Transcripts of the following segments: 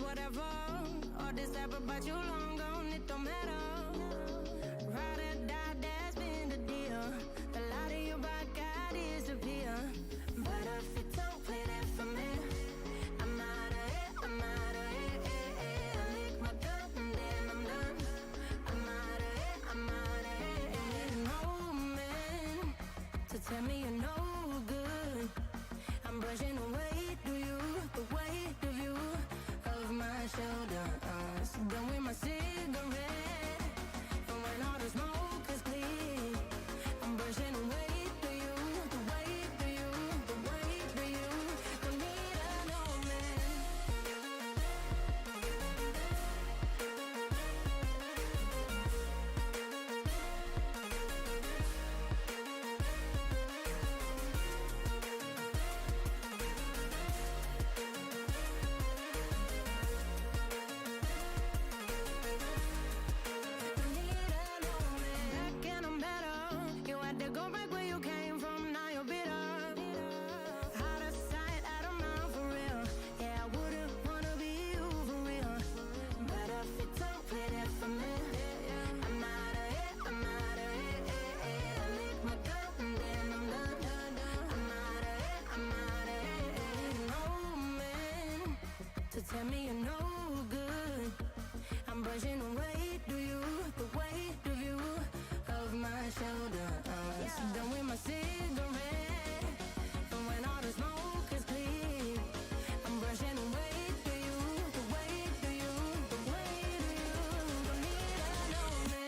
whatever. All this rap about you long gone, it don't matter. Ride or die, that's been the deal. The light of your back got disappear. But if you don't play that for me, I'm out of it, I'm out of it. I lick my gun and then I'm done. I'm out of it, I'm out of it. You need an old man to tell me you're no good. I'm brushing away through you, the weight of you, of my shoulders. Done with my cigarette, and when all the smoke is clear, I'm brushing away through you, the weight of you, the weight of you. Don't need an old man. Tell me you're no good. I'm brushing away through you, the weight of you, of my shoulders. Done with my cigarette, and when all the smoke is clear, I'm brushing away through you, the weight of you, the weight of you. Don't need an old man.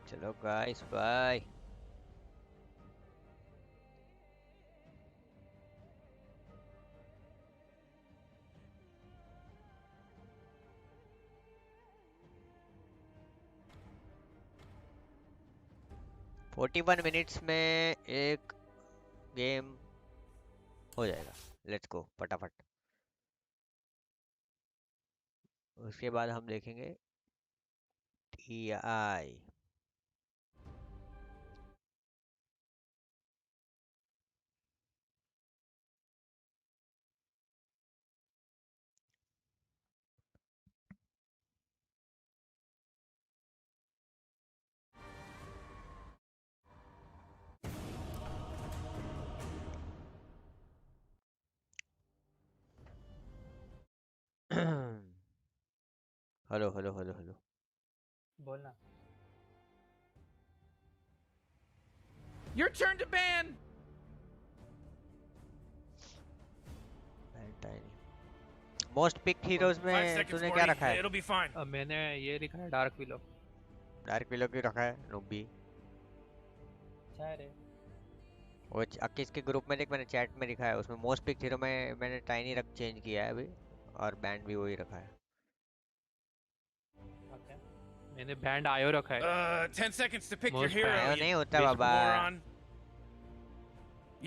चलो guys bye. Forty 41 minutes में एक game हो जाएगा। Let's go फटाफट। उसके बाद हम देखेंगे TI। Hello hello hello hello बोलना। Your turn to ban. Most pick heroes 5 में seconds, तूने क्या Morty. रखा है? It'll be fine. मैंने ये लिखा है डार्क विलो। डार्क विलो क्यों रखा है? नूबी अच्छा है रे। वो अक्कीस के ग्रुप में देख, मैंने चैट में लिखा है, उसमें मोस्ट पिक हीरो में मैंने टाइनी रख चेंज किया है अभी, और बैंड भी वही रखा है। ओके, मैंने बैंड आयो रखा है। 10 seconds to pick your Most hero. आयो नहीं होता you बाबा। moron.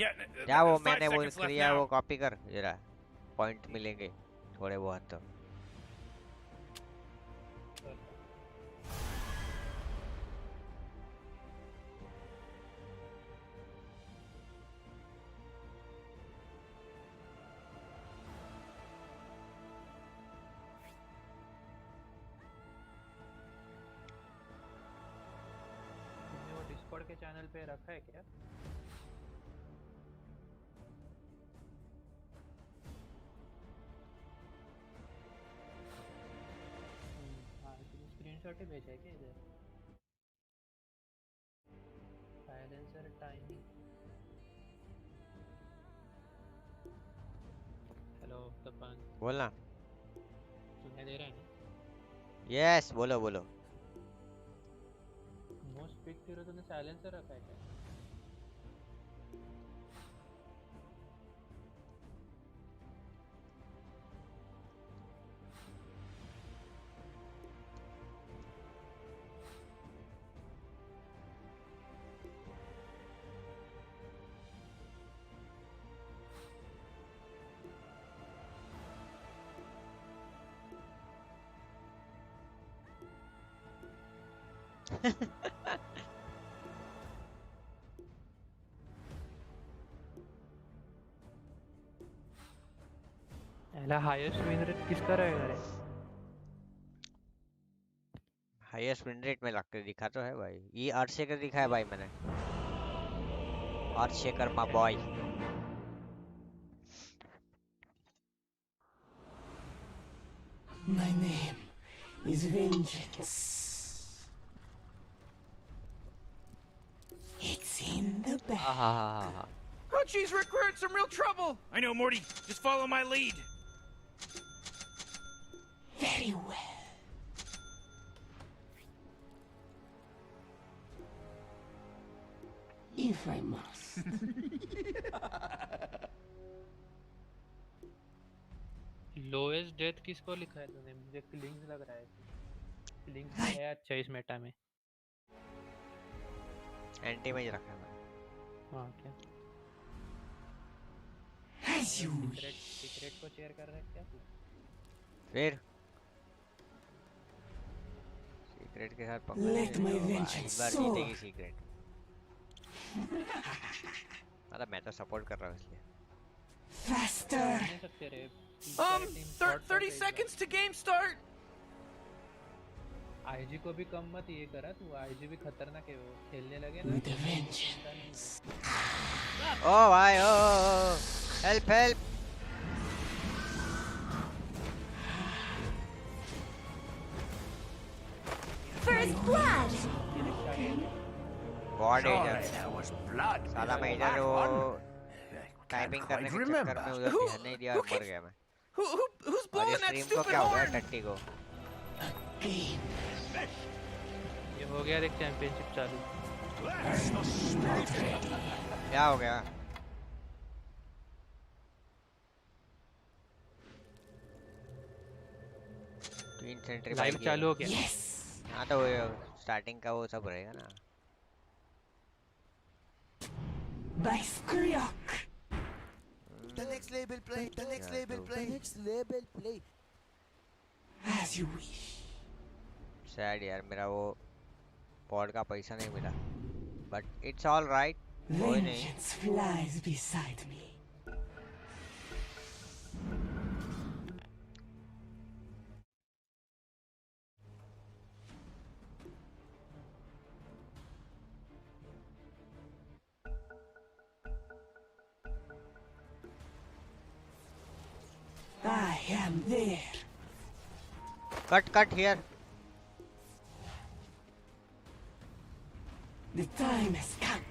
Yeah. क्या वो 5 मैंने वो seconds left किया, now. वो कॉपी कर जरा, पॉइंट मिलेंगे थोड़े बहुत तो। डिस्कॉर्ड के चैनल पे रखा है क्या? हाँ, स्क्रीनशॉट ही भेजा है क्या इधर? तपन बोलना। सुनाई दे रहा है ना? यस बोलो बोलो। मोस्ट पिक हीरो तूने साइलेंसर रखा है क्या? एला हाईएस्ट विन रेट किसका रहेगा रे? हाईएस्ट विन रेट में लग के दिखा तो है भाई, ये अर्शेकर दिखा है भाई मैंने। अर्शेकर मा boy. My name is Vengeance. It's in the back. आहा। Oh, jeez, Rick, we're in some real trouble. I know, Morty. Just follow my lead. Very well. If I must. Lowest death किसको लिखा है तूने? मुझे killings लग रहा है। Killings है अच्छा इस मेटा में। एंटी में ही रखा है भाई। हाँ क्या? As you wish. सीक्रेट को शेयर कर रहा है क्या तू? फिर सीक्रेट के साथ पंगा Let my vengeance इस बार soar. जीतेगी सीक्रेट। मतलब मैं तो सपोर्ट कर रहा हूँ इसलिए। Faster. नहीं सकते रे। 30 seconds to game start. IG को भी कम मत ये करा तू। आईजी भी खतरनाक है, वो खेलने लगे ना। With a vengeance. ओ भाई ओ help help. First blood. God Sorry, एजर। that was blood. साला मैं इधर वो टाइपिंग करने के चक्कर में उधर ध्यान नहीं दिया और मर गया मैं। Who's और blowing ये that स्ट्रीम को stupid क्या हो गया horn? टट्टी को? ये हो गया देख चैंपियनशिप चालू। क्या हो गया? तीन सेंट्री लाइव चालू हो गया। Yes. हाँ तो वो स्टार्टिंग का वो सब रहेगा ना। By Skryok. The next label play. The next Yeah, label true. play. The next label play. As you wish. Sad यार, मेरा वो पॉड का पैसा नहीं मिला, बट इट्स ऑल राइट। कोई नहीं। Vengeance flies beside me. I am there. Cut here. The time has come.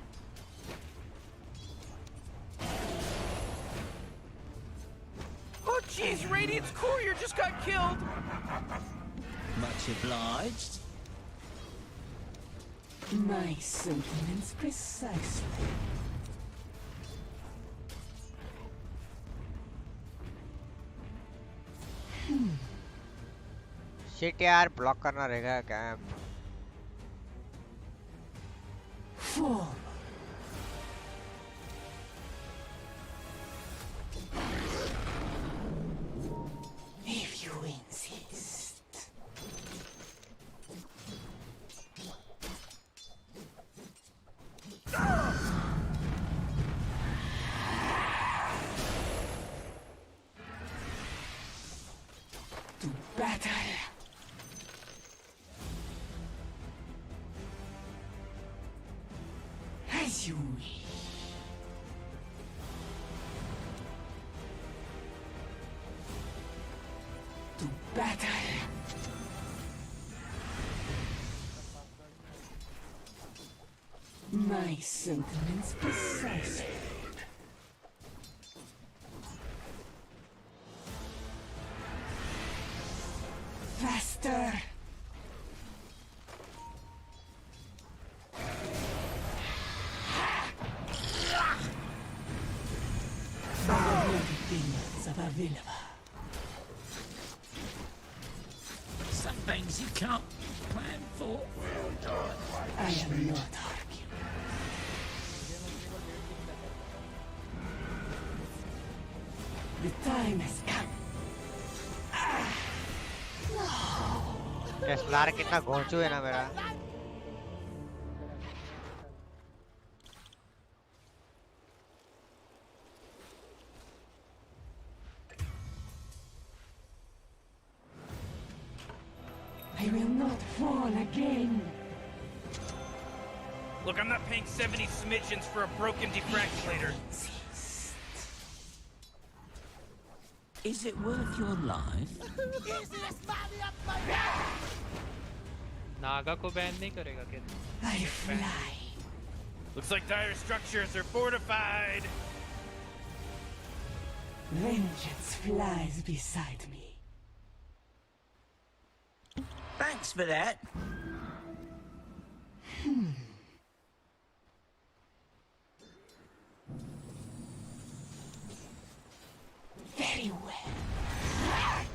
Oh, jeez, Radiant's courier just got killed. Much obliged. My sentiments precisely. Shit यार, block करना रहेगा क्या? Fall. If you insist. To battle. As you wish. To battle. My sentiments precisely. available. Some things you can't plan for. I am not arguing. The time has come. टेस्लार कितना घोंचू है ना मेरा. I will not fall again. Look, I'm not paying 70 smidgens for a broken defractulator. Is it worth your life? Naga को ban नहीं करेगा क्या? I fly. Looks like dire structures are fortified. Vengeance flies beside me. Thanks for that. Very well.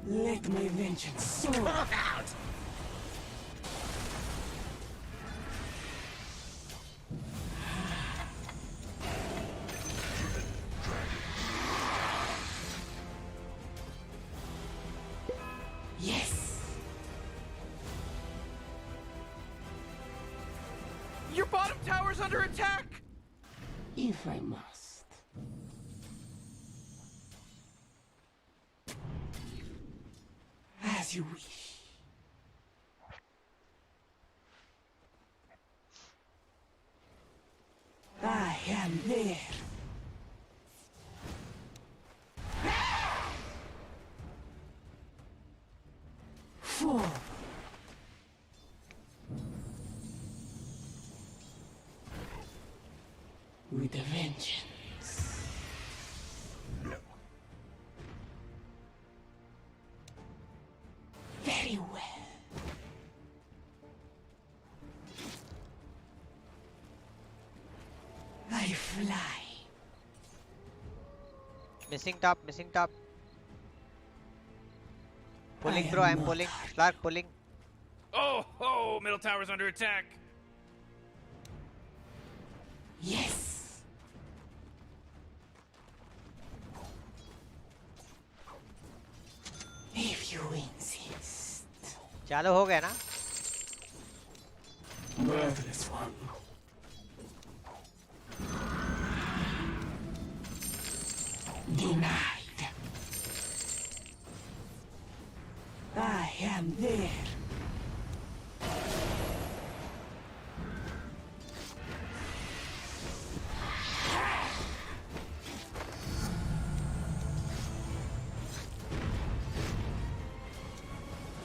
Let my vengeance soar. Out! Yes. Your bottom tower's under attack! If I must. As you wish. I am there. Fall. With a vengeance. Very well. I fly. Missing top, missing top. Pulling I bro, am I'm not pulling. arguing. Slark pulling. Oh, middle tower's under attack. Yes. If you insist. चालू हो गया ना? Worthless one. Denied. I am there.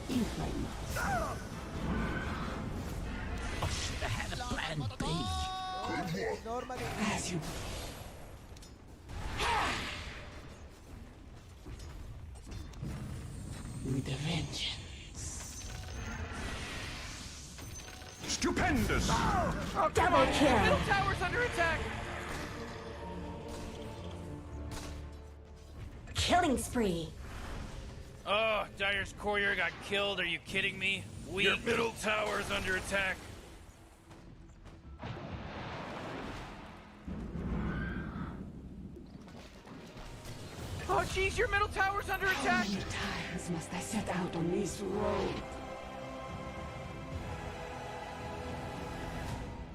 If I must. I should have had a plan B. Normally. As you with a vengeance. Stupendous! Double kill. Middle tower's under attack! Killing spree. Oh, Dire's courier got killed. Are you kidding me? Your middle tower's under attack. Oh, jeez, your middle tower's under How attack. many times must I set out on this road?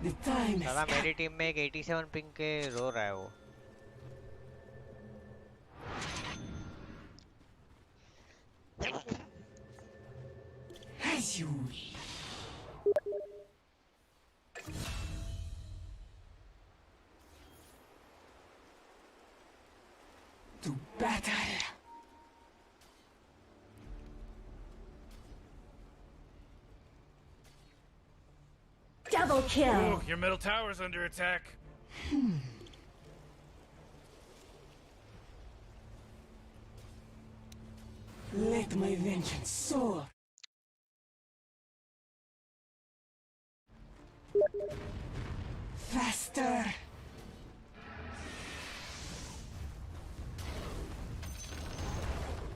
The time has साला come. मेरी team में एक 87 ping के रो रहा है वो. As you wish. To battle. Double kill. Oh, your middle tower's under attack. Let my vengeance soar. Faster.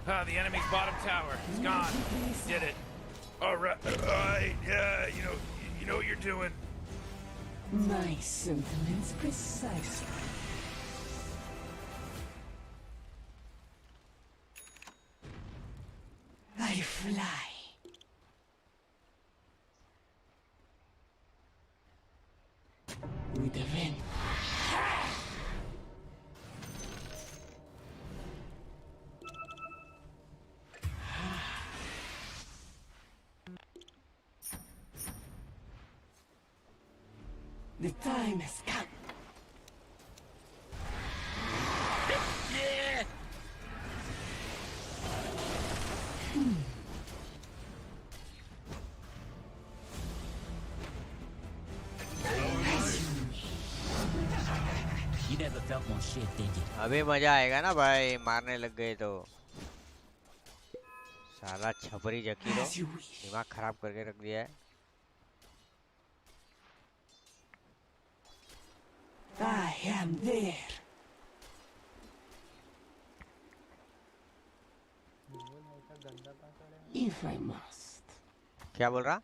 Ah, the enemy's bottom tower. It's gone. Did it. All right. Yeah, you know what you're doing. My sentiments precisely. I fly. With the wind. The time has come. Yeah. You never felt more shit, did you? अभी मजा आएगा ना भाई, मारने लग गए तो। साला छपरी जकी लो, As you wish. दिमाग खराब करके रख दिया है। I am there. If I must. क्या बोल रहा?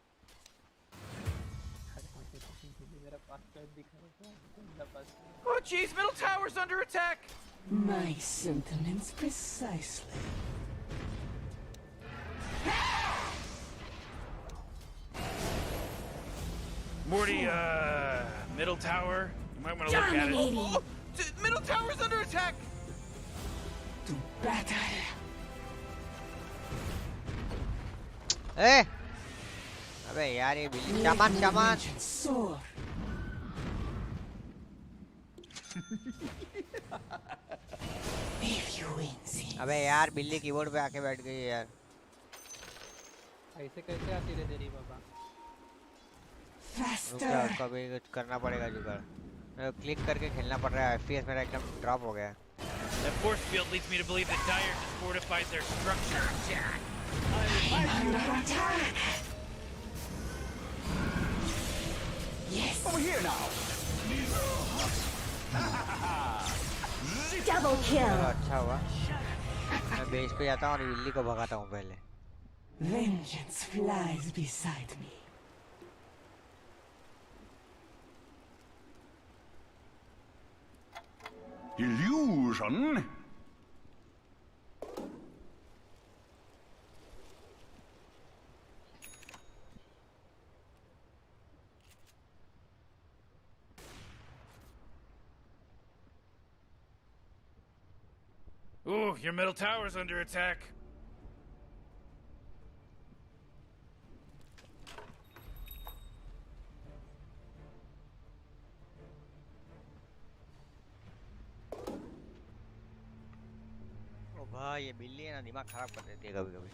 मेरा पासवर्ड दिखा रहा है, गंदा password. Oh, jeez, middle tower's under attack. My sentiments precisely. Morty, middle tower. You might want to look at it. Oh, middle tower's under attack. To battle. ए, अबे यार ये बिल्ली शामान शामान। Soar. If you insist. अबे यार बिल्ली keyboard पे आके बैठ गई है यार। ऐसे कैसे आती रे तेरी बाबा? रुक जा, Faster. कभी कुछ करना पड़ेगा जुगाड़। क्लिक करके खेलना पड़ रहा है, FPS मेरा एकदम ड्रॉप हो गया है। That force field leads me to believe that Dire just fortified their structure. Under attack. Yes. Over here now. Double kill. चलो अच्छा हुआ, मैं बेस पे जाता हूँ और बिल्ली को भगाता हूँ पहले। Vengeance flies beside me. Illusion? Ooh, your middle tower's under attack. ओ भाई ये बिल्ली है ना, दिमाग खराब कर देती है कभी कभी।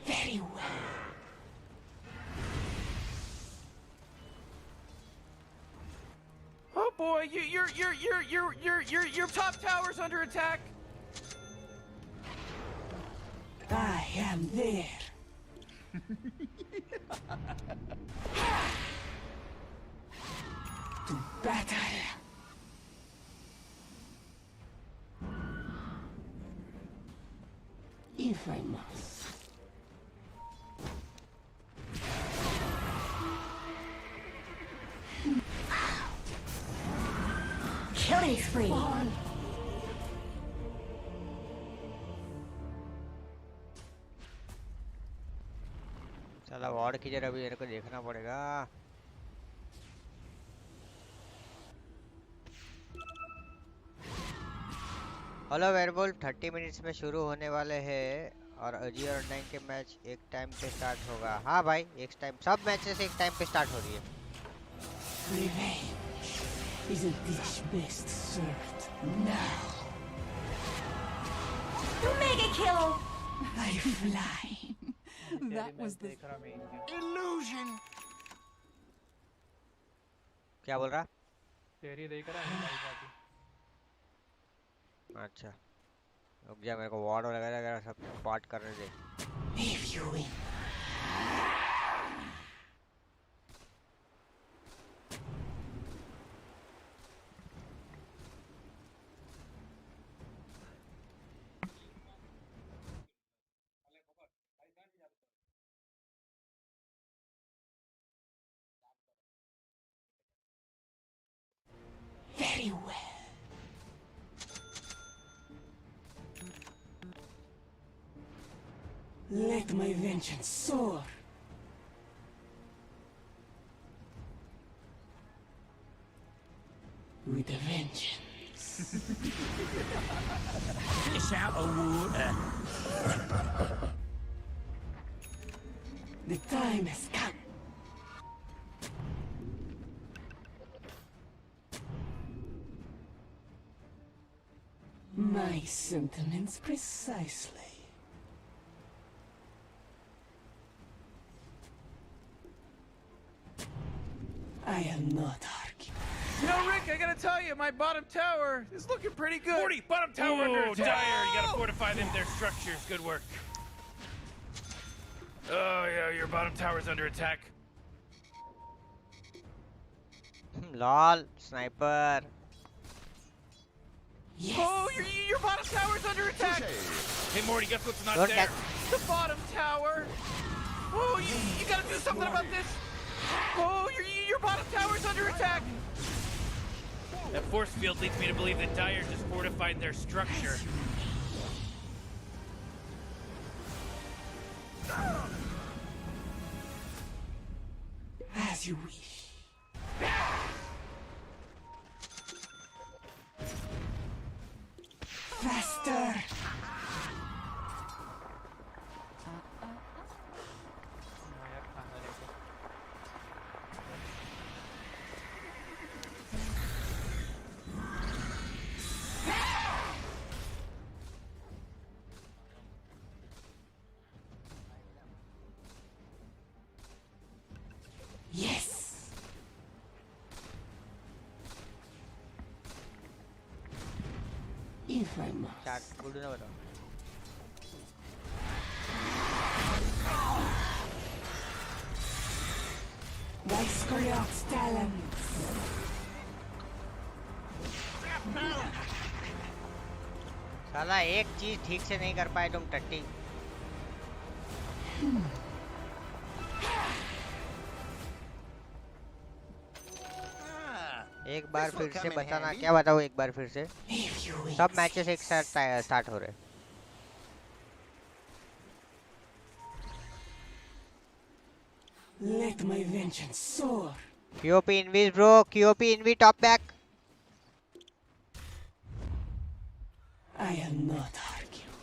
Very well. Oh boy, your top tower's under attack. I am there. To battle. If I must. Killing spree. साला वार्ड की जरा भी मेरे को देखना पड़ेगा। हेलो वेयरवुल्फ, 30 मिनट्स में शुरू होने वाले हैं और अजी और 9 के मैच एक टाइम पे स्टार्ट होगा। हाँ भाई, एक टाइम, सब मैचेस एक टाइम पे स्टार्ट हो रही है। Revenge is a dish best served now. Mega kill. I fly. that was the देख रहा मैं इनके। Illusion? क्या बोल रहा? तेरी देख रहा है भाई बाकी। अच्छा रुक जा, मेरे को वार्ड वगैरह सब पार्ट करने दे। If you win. Let my vengeance soar. With a vengeance. Fish out of water. The time has come. My sentiments precisely. I am not arguing. You know, Rick, I gotta tell you, my bottom tower is looking pretty good. 40, bottom tower under attack. Dire, you gotta fortify them, their structures. Good work. Oh, yeah, your bottom tower's under attack. Lol, sniper. Yes. Oh, your bottom tower's under attack. Hey, Morty, guess what's not Don't there? get- The bottom tower. Oh, you gotta do something about this. Oh, your bottom tower's under attack. That force field leads me to believe that Dire just fortified their structure. As you wish. Faster. Yes. If I must. Chat kudu na bata. Thy Scoryot's talents. साला एक चीज ठीक से नहीं कर पाए तुम टट्टी। एक बार फिर से बताना, क्या बताओ एक बार फिर से? If you सब मैचेस एक साथ स्टार्ट हो रहे। Let my vengeance soar. QOP invis bro, QOP invi top back. I am not arguing.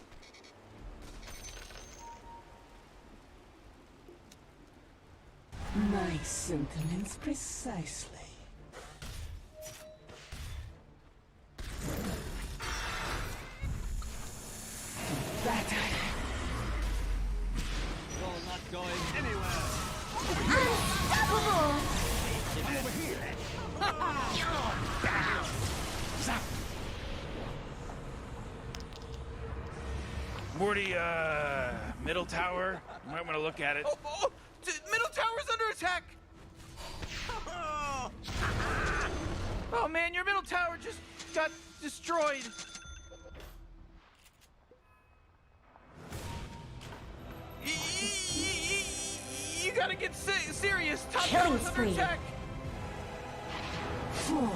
My sentiments precisely. Battle. You're not going anywhere. Morty, middle tower. You might want to look at it. Middle tower's under attack. Oh man, your middle tower just got destroyed. You gotta get serious. Top tower's under attack. 4.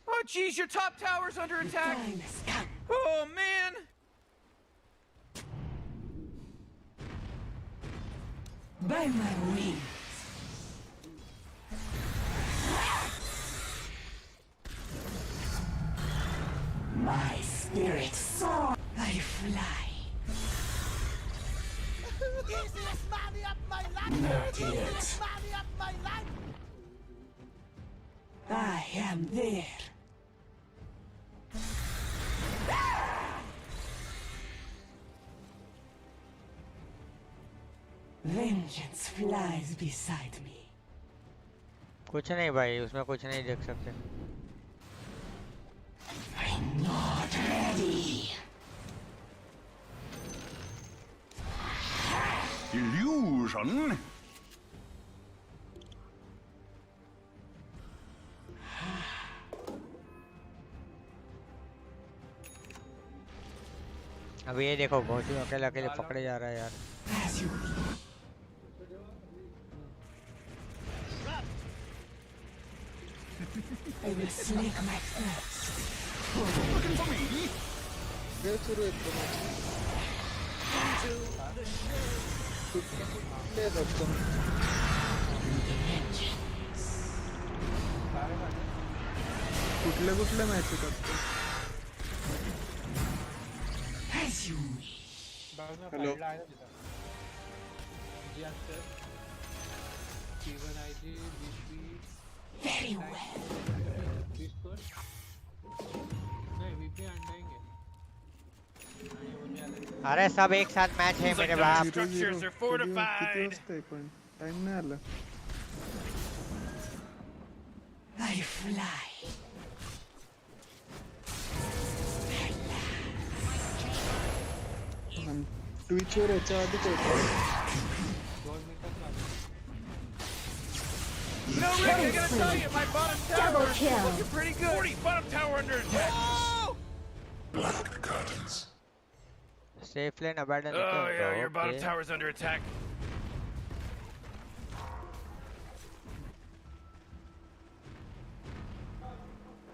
Oh jeez, your top tower's under attack. Time has come. Oh man. By my wings. My spirit soar. I fly. Not yet. I am there. Vengeance flies beside me. कुछ नहीं भाई, उसमें कुछ नहीं देख सकते। I'm not ready. Illusion? अब ये देखो घोंचू अकेले अकेले पकड़े जा रहा है यार। As you wish. I will slake my thirst. Looking for me? वेळ सुरू येतो कुठले फक्त कुठल्या कुठल्या मॅच येतात हॅलो Very well. अरे सब एक साथ मैच है Looks like मेरे those बाप. structures are किती fortified. वाजता आहे पण टाइम नाही आला I fly. ट्विचवर याच्या आधी होतं You know, Rick, I gotta tell you, my bottom tower is looking pretty good. 40, bottom tower under attack. Oh! Blood curtains. Safe lane abandoned. Oh, yeah, your bottom tower's under attack.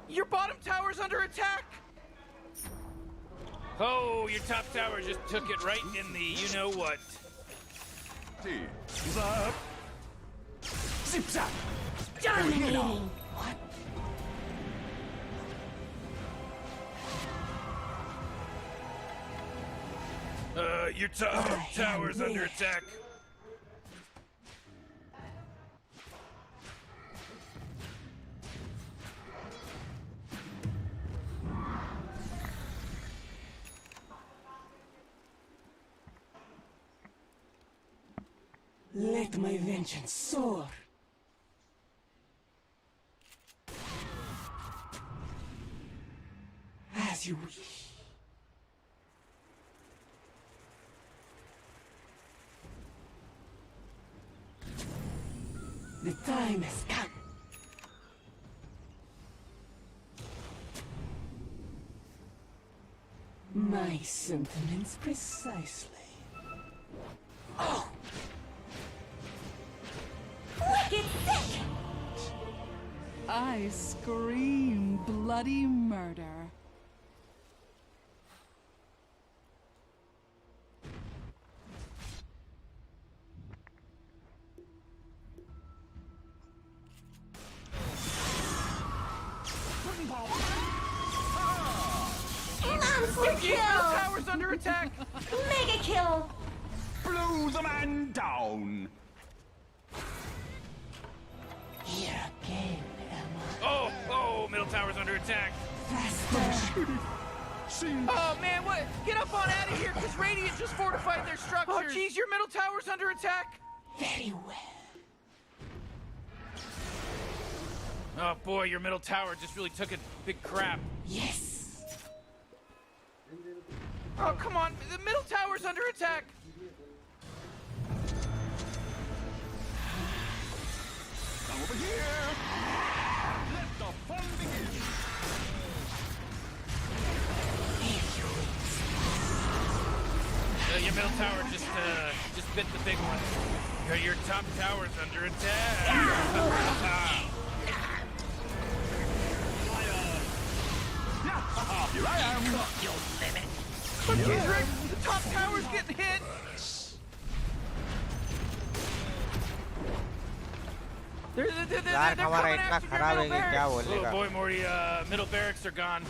Your bottom tower's under attack! Oh, your top tower just took it right in the you-know-what. He's up. Zip zap. Dominating. What? Your top tower's under attack. Let my vengeance soar. As you wish. The time has come. My sentiments precisely. Oh! Wicked sick! I scream bloody murder. Monster Your kill! tower's under attack! Mega kill! Blow the man down. Here again, Emma. Oh, middle tower's under attack. Faster! Oh, man, what? Get up on out of here, because Radiant just fortified their structures. Oh, jeez, your middle tower's under attack. Very well. Oh, boy, your middle tower just really took a big crap. Yes. Oh, come on, the middle tower's under attack. Over here. Let the fun begin. Your middle tower just bit the big one. Your top tower's under attack. Here I am. Look, Rick, the top tower's getting hit. They're यार हमारा coming इतना after your खराब है middle कि क्या barracks. बोलेगा. Oh boy, Morty, middle barracks are gone.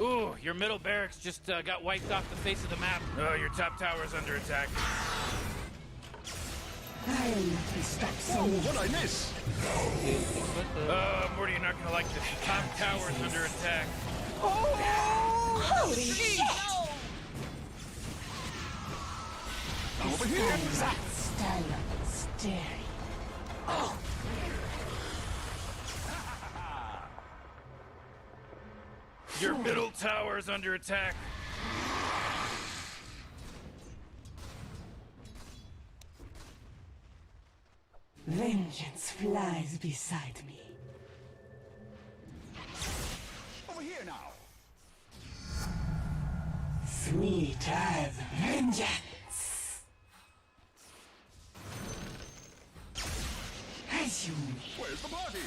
Ooh, your middle barracks just got wiped off the face of the map. Oh, your top tower's under attack. I am not be stopped so Oh, what'd I miss? Morty, you're not gonna like this. The top tower's under attack. Holy shit! Over here. Stand up and stare. Oh! Your middle tower's under attack. Vengeance flies beside me. Over here now. Sweet as vengeance. As you wish. Where's the party?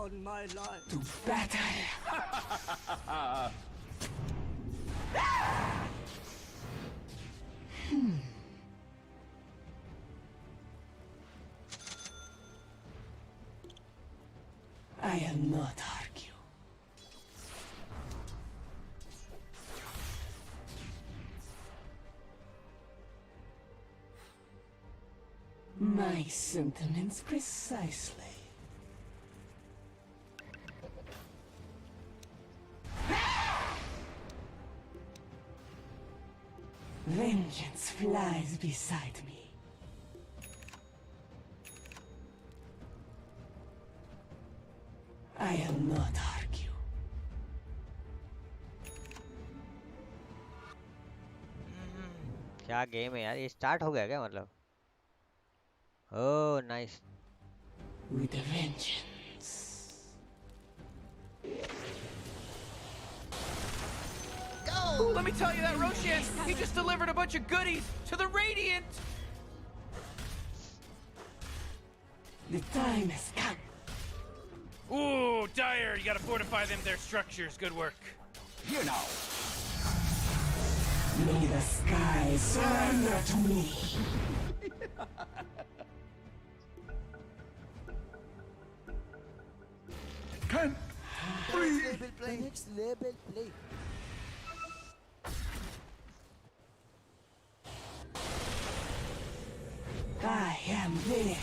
on my life. To battle. I am not argue. My sentiments precisely. Vengeance flies beside me. I am not argue. क्या game है यार, ये start हो गया क्या मतलब? Oh nice. With a vengeance. Ooh, let me tell you, that Roshan, he just delivered a bunch of goodies to the Radiant! The time has come. Ooh, Dyer, you gotta fortify them, their structures. Good work. Here now. May the sky surrender to me. Can't breathe. Next level play. I am there.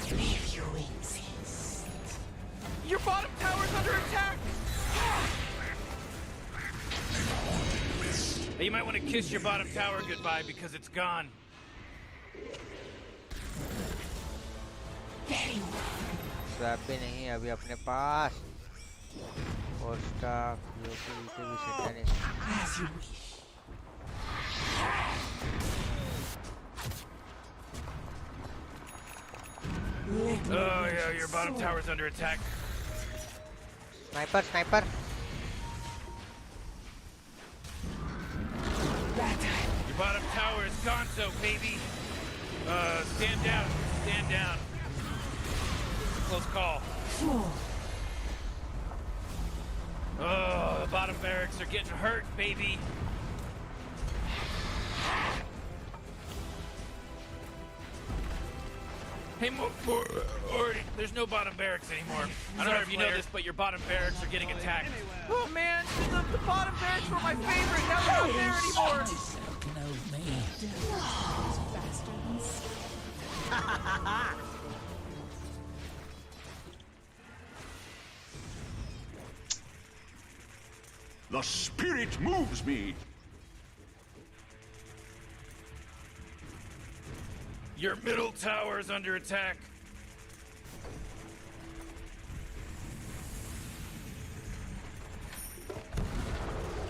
If you insist. Your bottom tower's under attack! Hey, you might want to kiss your bottom tower goodbye because it's gone. Very well. Swap भी नहीं अभी अपने पास. और staff utility भी set है. As you wish. Let me Oh, yeah, your bottom tower's under attack. Sniper, sniper. Your bottom tower is gone, so baby. Stand down. Stand down. Close call. Oh, the bottom barracks are getting hurt, baby. Hey, there's no bottom barracks anymore. I don't know if you know this, but your bottom barracks are getting attacked. Oh man, the bottom barracks were my favorite. Now they're not there anymore. No me. The spirit moves me. Your middle tower is under attack.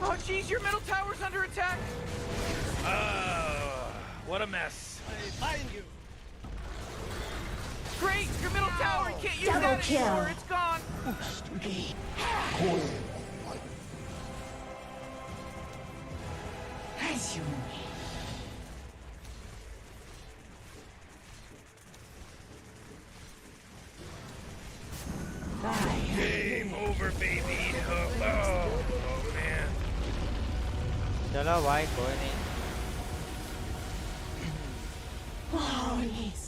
Oh, jeez, your middle tower's under attack. What a mess. I find you. Great, your middle tower, you can't use that anymore. It's gone. As you wish. Game over, baby. Oh man. चलो भाई कोई नहीं. Oh, yes.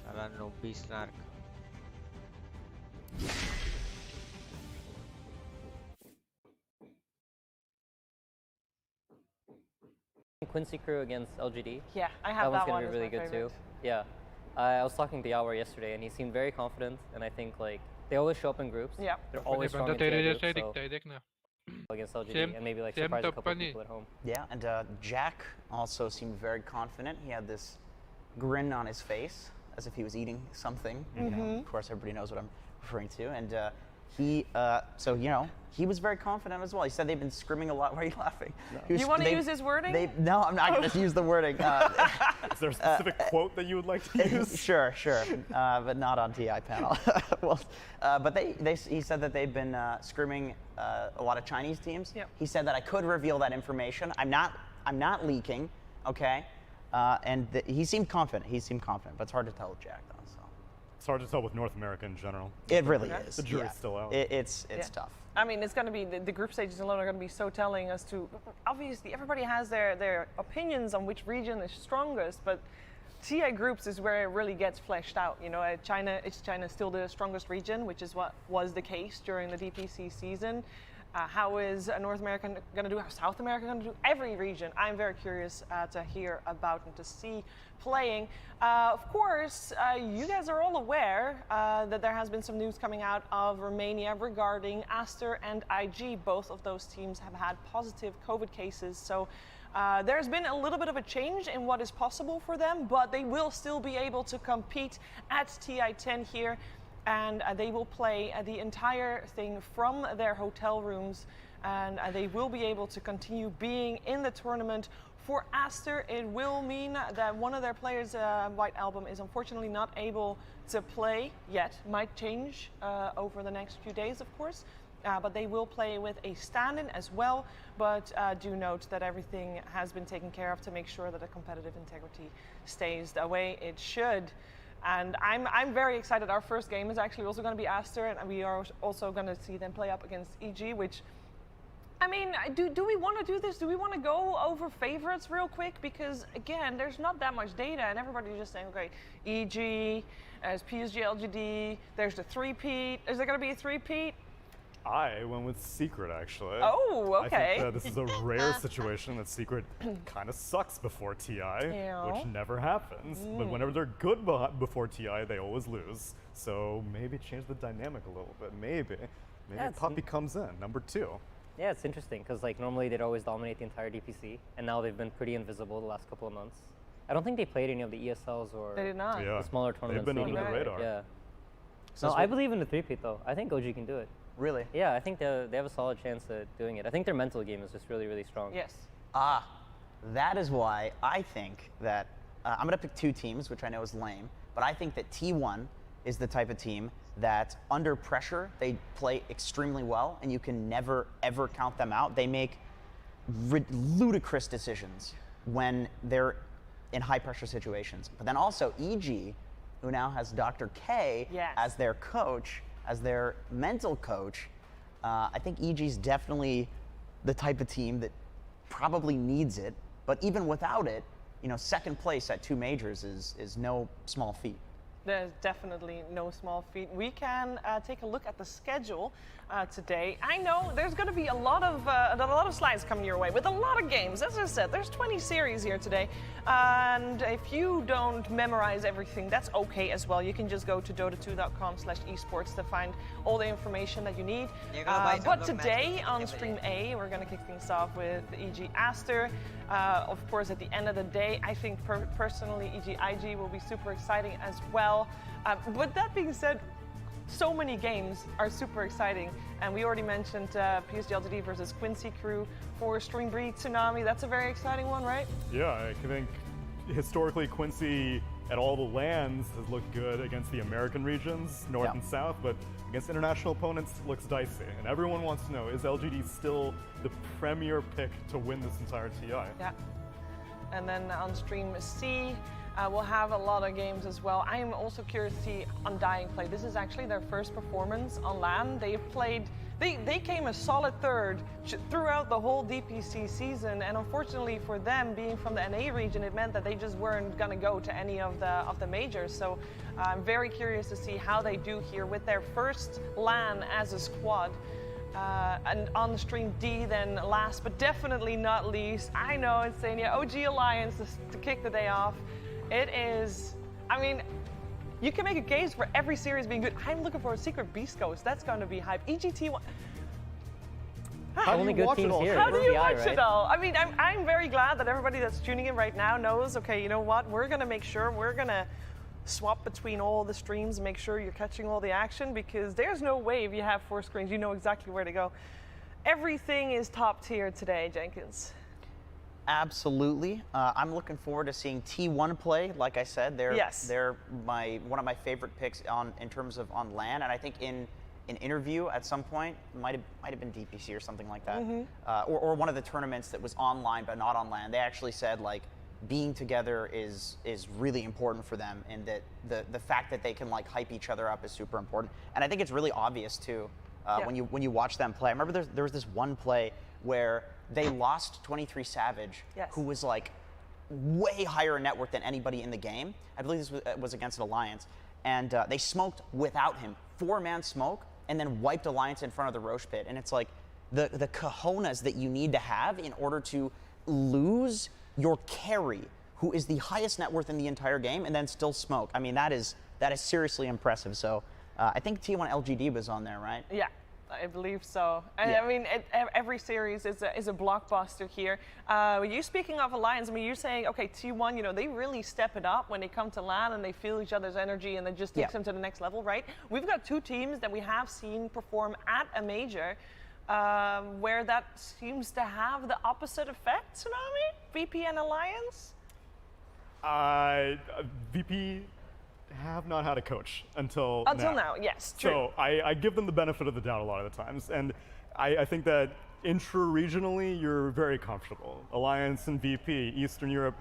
साला नोबी स्नार्क. Quincy crew against LGD. Yeah, I have that that one's one. gonna be really good too. Yeah, I was talking to Yawar yesterday, and he seemed very confident. And I think like they always show up in groups. Yeah, they're always strong in TI groups, so against LGD, and maybe like surprise a couple people at home. Yeah, and Jack also seemed very confident. He had this grin on his face, as if he was eating something. You know, of course, everybody knows what I'm referring to. And so you know, he was very confident as well. He said they've been scrimming a lot. Why are you laughing? No. You want to use his wording? No, I'm not going to use the wording. Is there a specific quote that you would like to use? Sure, but not on TI panel. Well, but he said that they've been scrimming a lot of Chinese teams. Yep. He said that I could reveal that information. I'm not leaking, okay? And he seemed confident. But it's hard to tell with Jack, though. So. It's hard to tell with North America in general. It really is. The jury's still out. It's tough. I mean, it's going to be, the group stages alone are going to be so telling as to, obviously everybody has their opinions on which region is strongest, but TI groups is where it really gets fleshed out. You know, China is still the strongest region, which is what was the case during the DPC season. How is North America going to do? How South America going to do? Every region, I'm very curious to hear about and to see playing. Of course, you guys are all aware that there has been some news coming out of Romania regarding Aster and IG. Both of those teams have had positive COVID cases. So there's been a little bit of a change in what is possible for them, but they will still be able to compete at Ti10 here. And they will play the entire thing from their hotel rooms, and they will be able to continue being in the tournament. For Aster, it will mean that one of their players, White Album, is unfortunately not able to play yet. Might change over the next few days, of course, but they will play with a stand-in as well. But do note that everything has been taken care of to make sure that the competitive integrity stays the way it should. And I'm very excited. Our first game is actually also going to be Aster, and we are also going to see them play up against EG, which, I mean, do we want to do this? Do we want to go over favorites real quick? Because, again, there's not that much data, and everybody's just saying, okay, EG, as PSG LGD, there's the three-peat. Is there going to be a three-peat? I went with Secret, actually. Oh, okay. I think this is a rare situation that Secret kind of sucks before TI, which never happens. But whenever they're good before TI, they always lose. So maybe change the dynamic a little bit. Maybe Puppy comes in, number 2. Yeah, it's interesting because like normally they'd always dominate the entire DPC, and now they've been pretty invisible the last couple of months. I don't think they played any of the ESLs or the smaller tournaments. They've been under the radar. Yeah. So I believe in the three-peat though. I think OG can do it. Really? Yeah, I think they have a solid chance at doing it. I think their mental game is just really, really strong. Yes. That is why I think that I'm going to pick 2 teams, which I know is lame, but I think that T1 is the type of team that under pressure, they play extremely well, and you can never, ever count them out. They make ludicrous decisions when they're in high-pressure situations. But then also EG, who now has Dr. K as their coach, as their mental coach, I think EG's definitely the type of team that probably needs it. But even without it, you know, second place at 2 majors is no small feat. There's definitely no small feat. We can take a look at the schedule today. I know there's going to be a lot of slides coming your way with a lot of games. As I said, there's 20 series here today, and if you don't memorize everything, that's okay as well. You can just go to dota2.com/esports to find all the information that you need. But today on Stream A, we're going to kick things off with EG Aster. Of course, at the end of the day, I think personally EG IG will be super exciting as well. But that being said, so many games are super exciting, and we already mentioned PSG LGD versus Quincy Crew for Stream B Tsunami. That's a very exciting one, right? Yeah, I think historically Quincy at all the lands has looked good against the American regions, North and South, but against international opponents looks dicey. And everyone wants to know, is LGD still the premier pick to win this entire TI? Yeah. And then on Stream C, we'll have a lot of games as well. I am also curious to see Undying play. This is actually their first performance on LAN. They came a solid third throughout the whole DPC season, and unfortunately for them, being from the NA region, it meant that they just weren't going to go to any of the majors. So I'm very curious to see how they do here with their first LAN as a squad. And on Stream D, then last but definitely not least, I know it's saying, yeah, OG Alliance to kick the day off. It is, I mean, you can make a case for every series being good. I'm looking for a Secret Beast Ghost. That's going to be hype. EGT1. How do Only you good watch it teams all? here. How do you TI, watch right? it all? I mean, I'm very glad that everybody that's tuning in right now knows, okay, you know what? We're going to make sure we're going to swap between all the streams and make sure you're catching all the action, because there's no way if you have 4 screens, you know exactly where to go. Everything is top tier today, Jenkins. Absolutely. I'm looking forward to seeing T1 play. Like I said, they're one of my favorite picks in terms of on LAN, and I think in an interview at some point, might have been DPC or something like that, or one of the tournaments that was online but not on LAN. They actually said like being together is really important for them, and that the fact that they can like hype each other up is super important. And I think it's really obvious too when you watch them play. I remember there was this one play where they lost 23 Savage, who was like way higher in net worth than anybody in the game. I believe this was against an Alliance, and they smoked without him, 4-man smoke, and then wiped Alliance in front of the Roche pit. And it's like the cojones that you need to have in order to lose your carry, who is the highest net worth in the entire game, and then still smoke. I mean, that is seriously impressive. So I think T1 LGD was on there, right? Yeah. I believe so. I mean, every series is a blockbuster here. You speaking of Alliance, I mean, you're saying, okay, T1, you know, they really step it up when they come to LAN and they feel each other's energy and it just takes them to the next level, right? We've got 2 teams that we have seen perform at a major where that seems to have the opposite effect, Tsunami? VP and Alliance? VP have not had a coach until now. Yes, true. So I give them the benefit of the doubt a lot of the times, and I think that intra-regionally you're very comfortable. Alliance and VP, Eastern Europe,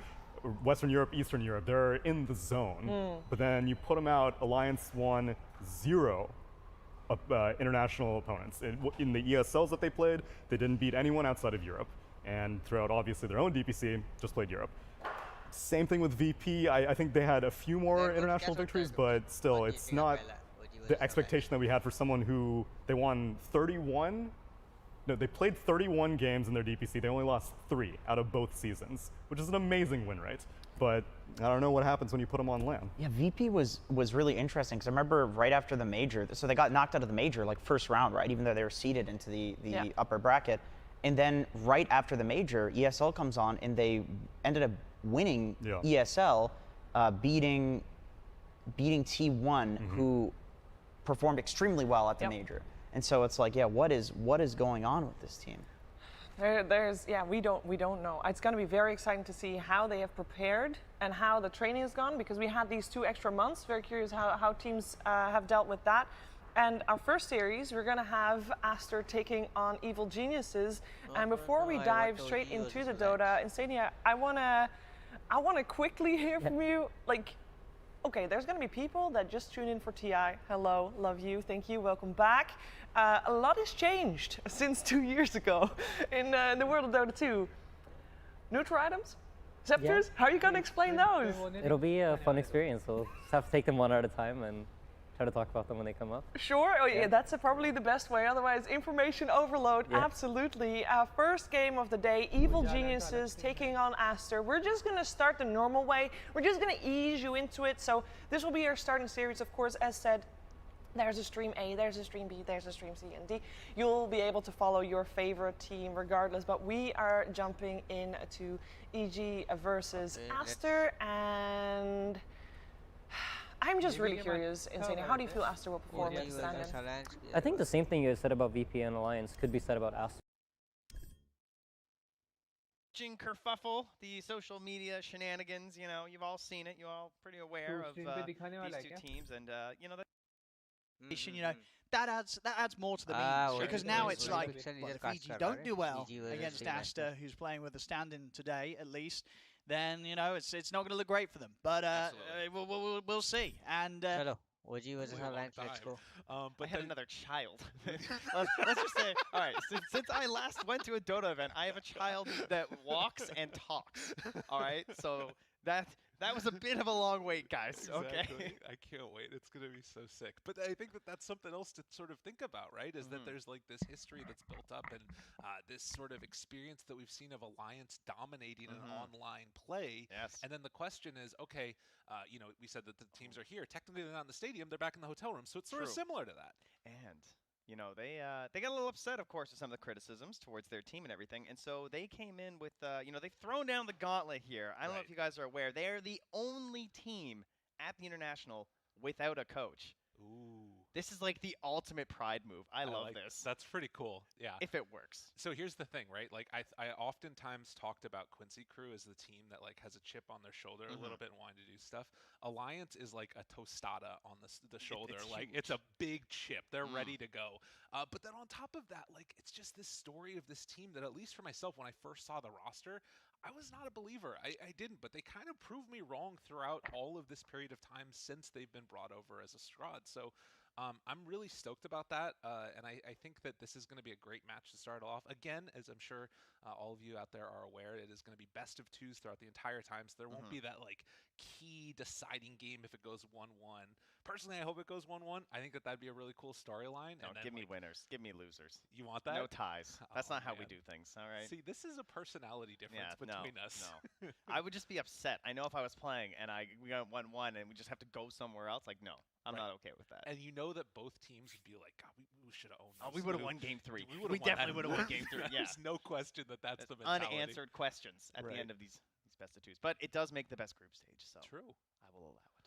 Western Europe, Eastern Europe, they're in the zone. But then you put them out, Alliance won 0 international opponents. In the ESLs that they played, they didn't beat anyone outside of Europe, and throughout obviously their own DPC, just played Europe. Same thing with VP. I think they had a few more international victories, but still, it's not the expectation that we had for someone who they won 31. No, they played 31 games in their DPC. They only lost 3 out of both seasons, which is an amazing win rate. But I don't know what happens when you put them on LAN. Yeah, VP was really interesting, because I remember right after the major, so they got knocked out of the major like first round, right? Even though they were seeded into the upper bracket. And then right after the major, ESL comes on and they ended up winning ESL, beating T1, who performed extremely well at the major. And so it's like, what is going on with this team? We don't know. It's going to be very exciting to see how they have prepared and how the training has gone, because we had these 2 extra months. Very curious how teams have dealt with that. And our first series, we're going to have Aster taking on Evil Geniuses. And before we dive straight into the Dota, Insania, I want to quickly hear from you. Like, okay, there's going to be people that just tune in for TI. Hello, love you, thank you, welcome back. A lot has changed since 2 years ago in the world of Dota 2. Neutral items? Scepters? How are you going to explain those? It'll be a fun experience. We'll just have to take them one at a time and try to talk about them when they come up. Sure, that's probably the best way. Otherwise, information overload, absolutely. First game of the day, Evil Geniuses taking on Aster. We're just going to start the normal way. We're just going to ease you into it. So this will be our starting series, of course, as said. There's a stream A, there's a stream B, there's a stream C and D. You'll be able to follow your favorite team regardless, but we are jumping into EG versus Aster, and I'm just really curious, Insania, how do you feel Aster will perform at stand-in? I think the same thing you said about VP and Alliance could be said about Aster. Kerfuffle, the social media shenanigans, you know, you've all seen it, you're all pretty aware of these 2 teams, and you know, you know, that adds more to the memes, because now it's like, well, if EG don't do well against Aster, who's playing with a stand-in today at least, then you know it's not going to look great for them. But we'll see. And OG versus Alliance, let's go. But I had another child. let's just say, all right, since I last went to a Dota event, I have a child that walks and talks. All right, so that was a bit of a long wait, guys. Okay. I can't wait. It's going to be so sick. But I think that's something else to sort of think about, right? Is that there's like this history that's built up and this sort of experience that we've seen of Alliance dominating an online play. Yes. And then the question is, okay, you know, we said that the teams are here. Technically, they're not in the stadium. They're back in the hotel room. So it's sort of similar to that. And you know, they got a little upset, of course, with some of the criticisms towards their team and everything, and so they came in with, you know, they've thrown down the gauntlet here. I don't know if you guys are aware. They are the only team at the International without a coach. Ooh. This is like the ultimate pride move. I love like this. That's pretty cool. Yeah. If it works. So here's the thing, right? Like I oftentimes talked about Quincy Crew as the team that like has a chip on their shoulder a little bit and wanting to do stuff. Alliance is like a tostada on the shoulder. It's a big chip. They're ready to go. But then on top of that, like it's just this story of this team that, at least for myself, when I first saw the roster, I was not a believer. I didn't, but they kind of proved me wrong throughout all of this period of time since they've been brought over as a squad. So I'm really stoked about that, and I think that this is going to be a great match to start off. Again, as I'm sure all of you out there are aware, it is going to be best of twos throughout the entire time, so there won't be that like key deciding game if it goes 1-1. Personally, I hope it goes 1-1. I think that that'd be a really cool storyline. No, and then, give me winners. Give me losers. You want that? No ties. That's not how we do things, all right? See, this is a personality difference between us. No. I would just be upset. I know if I was playing and we got 1-1 and we just have to go somewhere else, like, no. I'm not okay with that. And you know that both teams would be like, God, we should have owned this. Oh, we would have won game 3. We definitely would have won game 3. Yeah. There's no question that that's the mentality. Unanswered questions at the end of these best of twos. But it does make the best group stage, so true. I will allow it.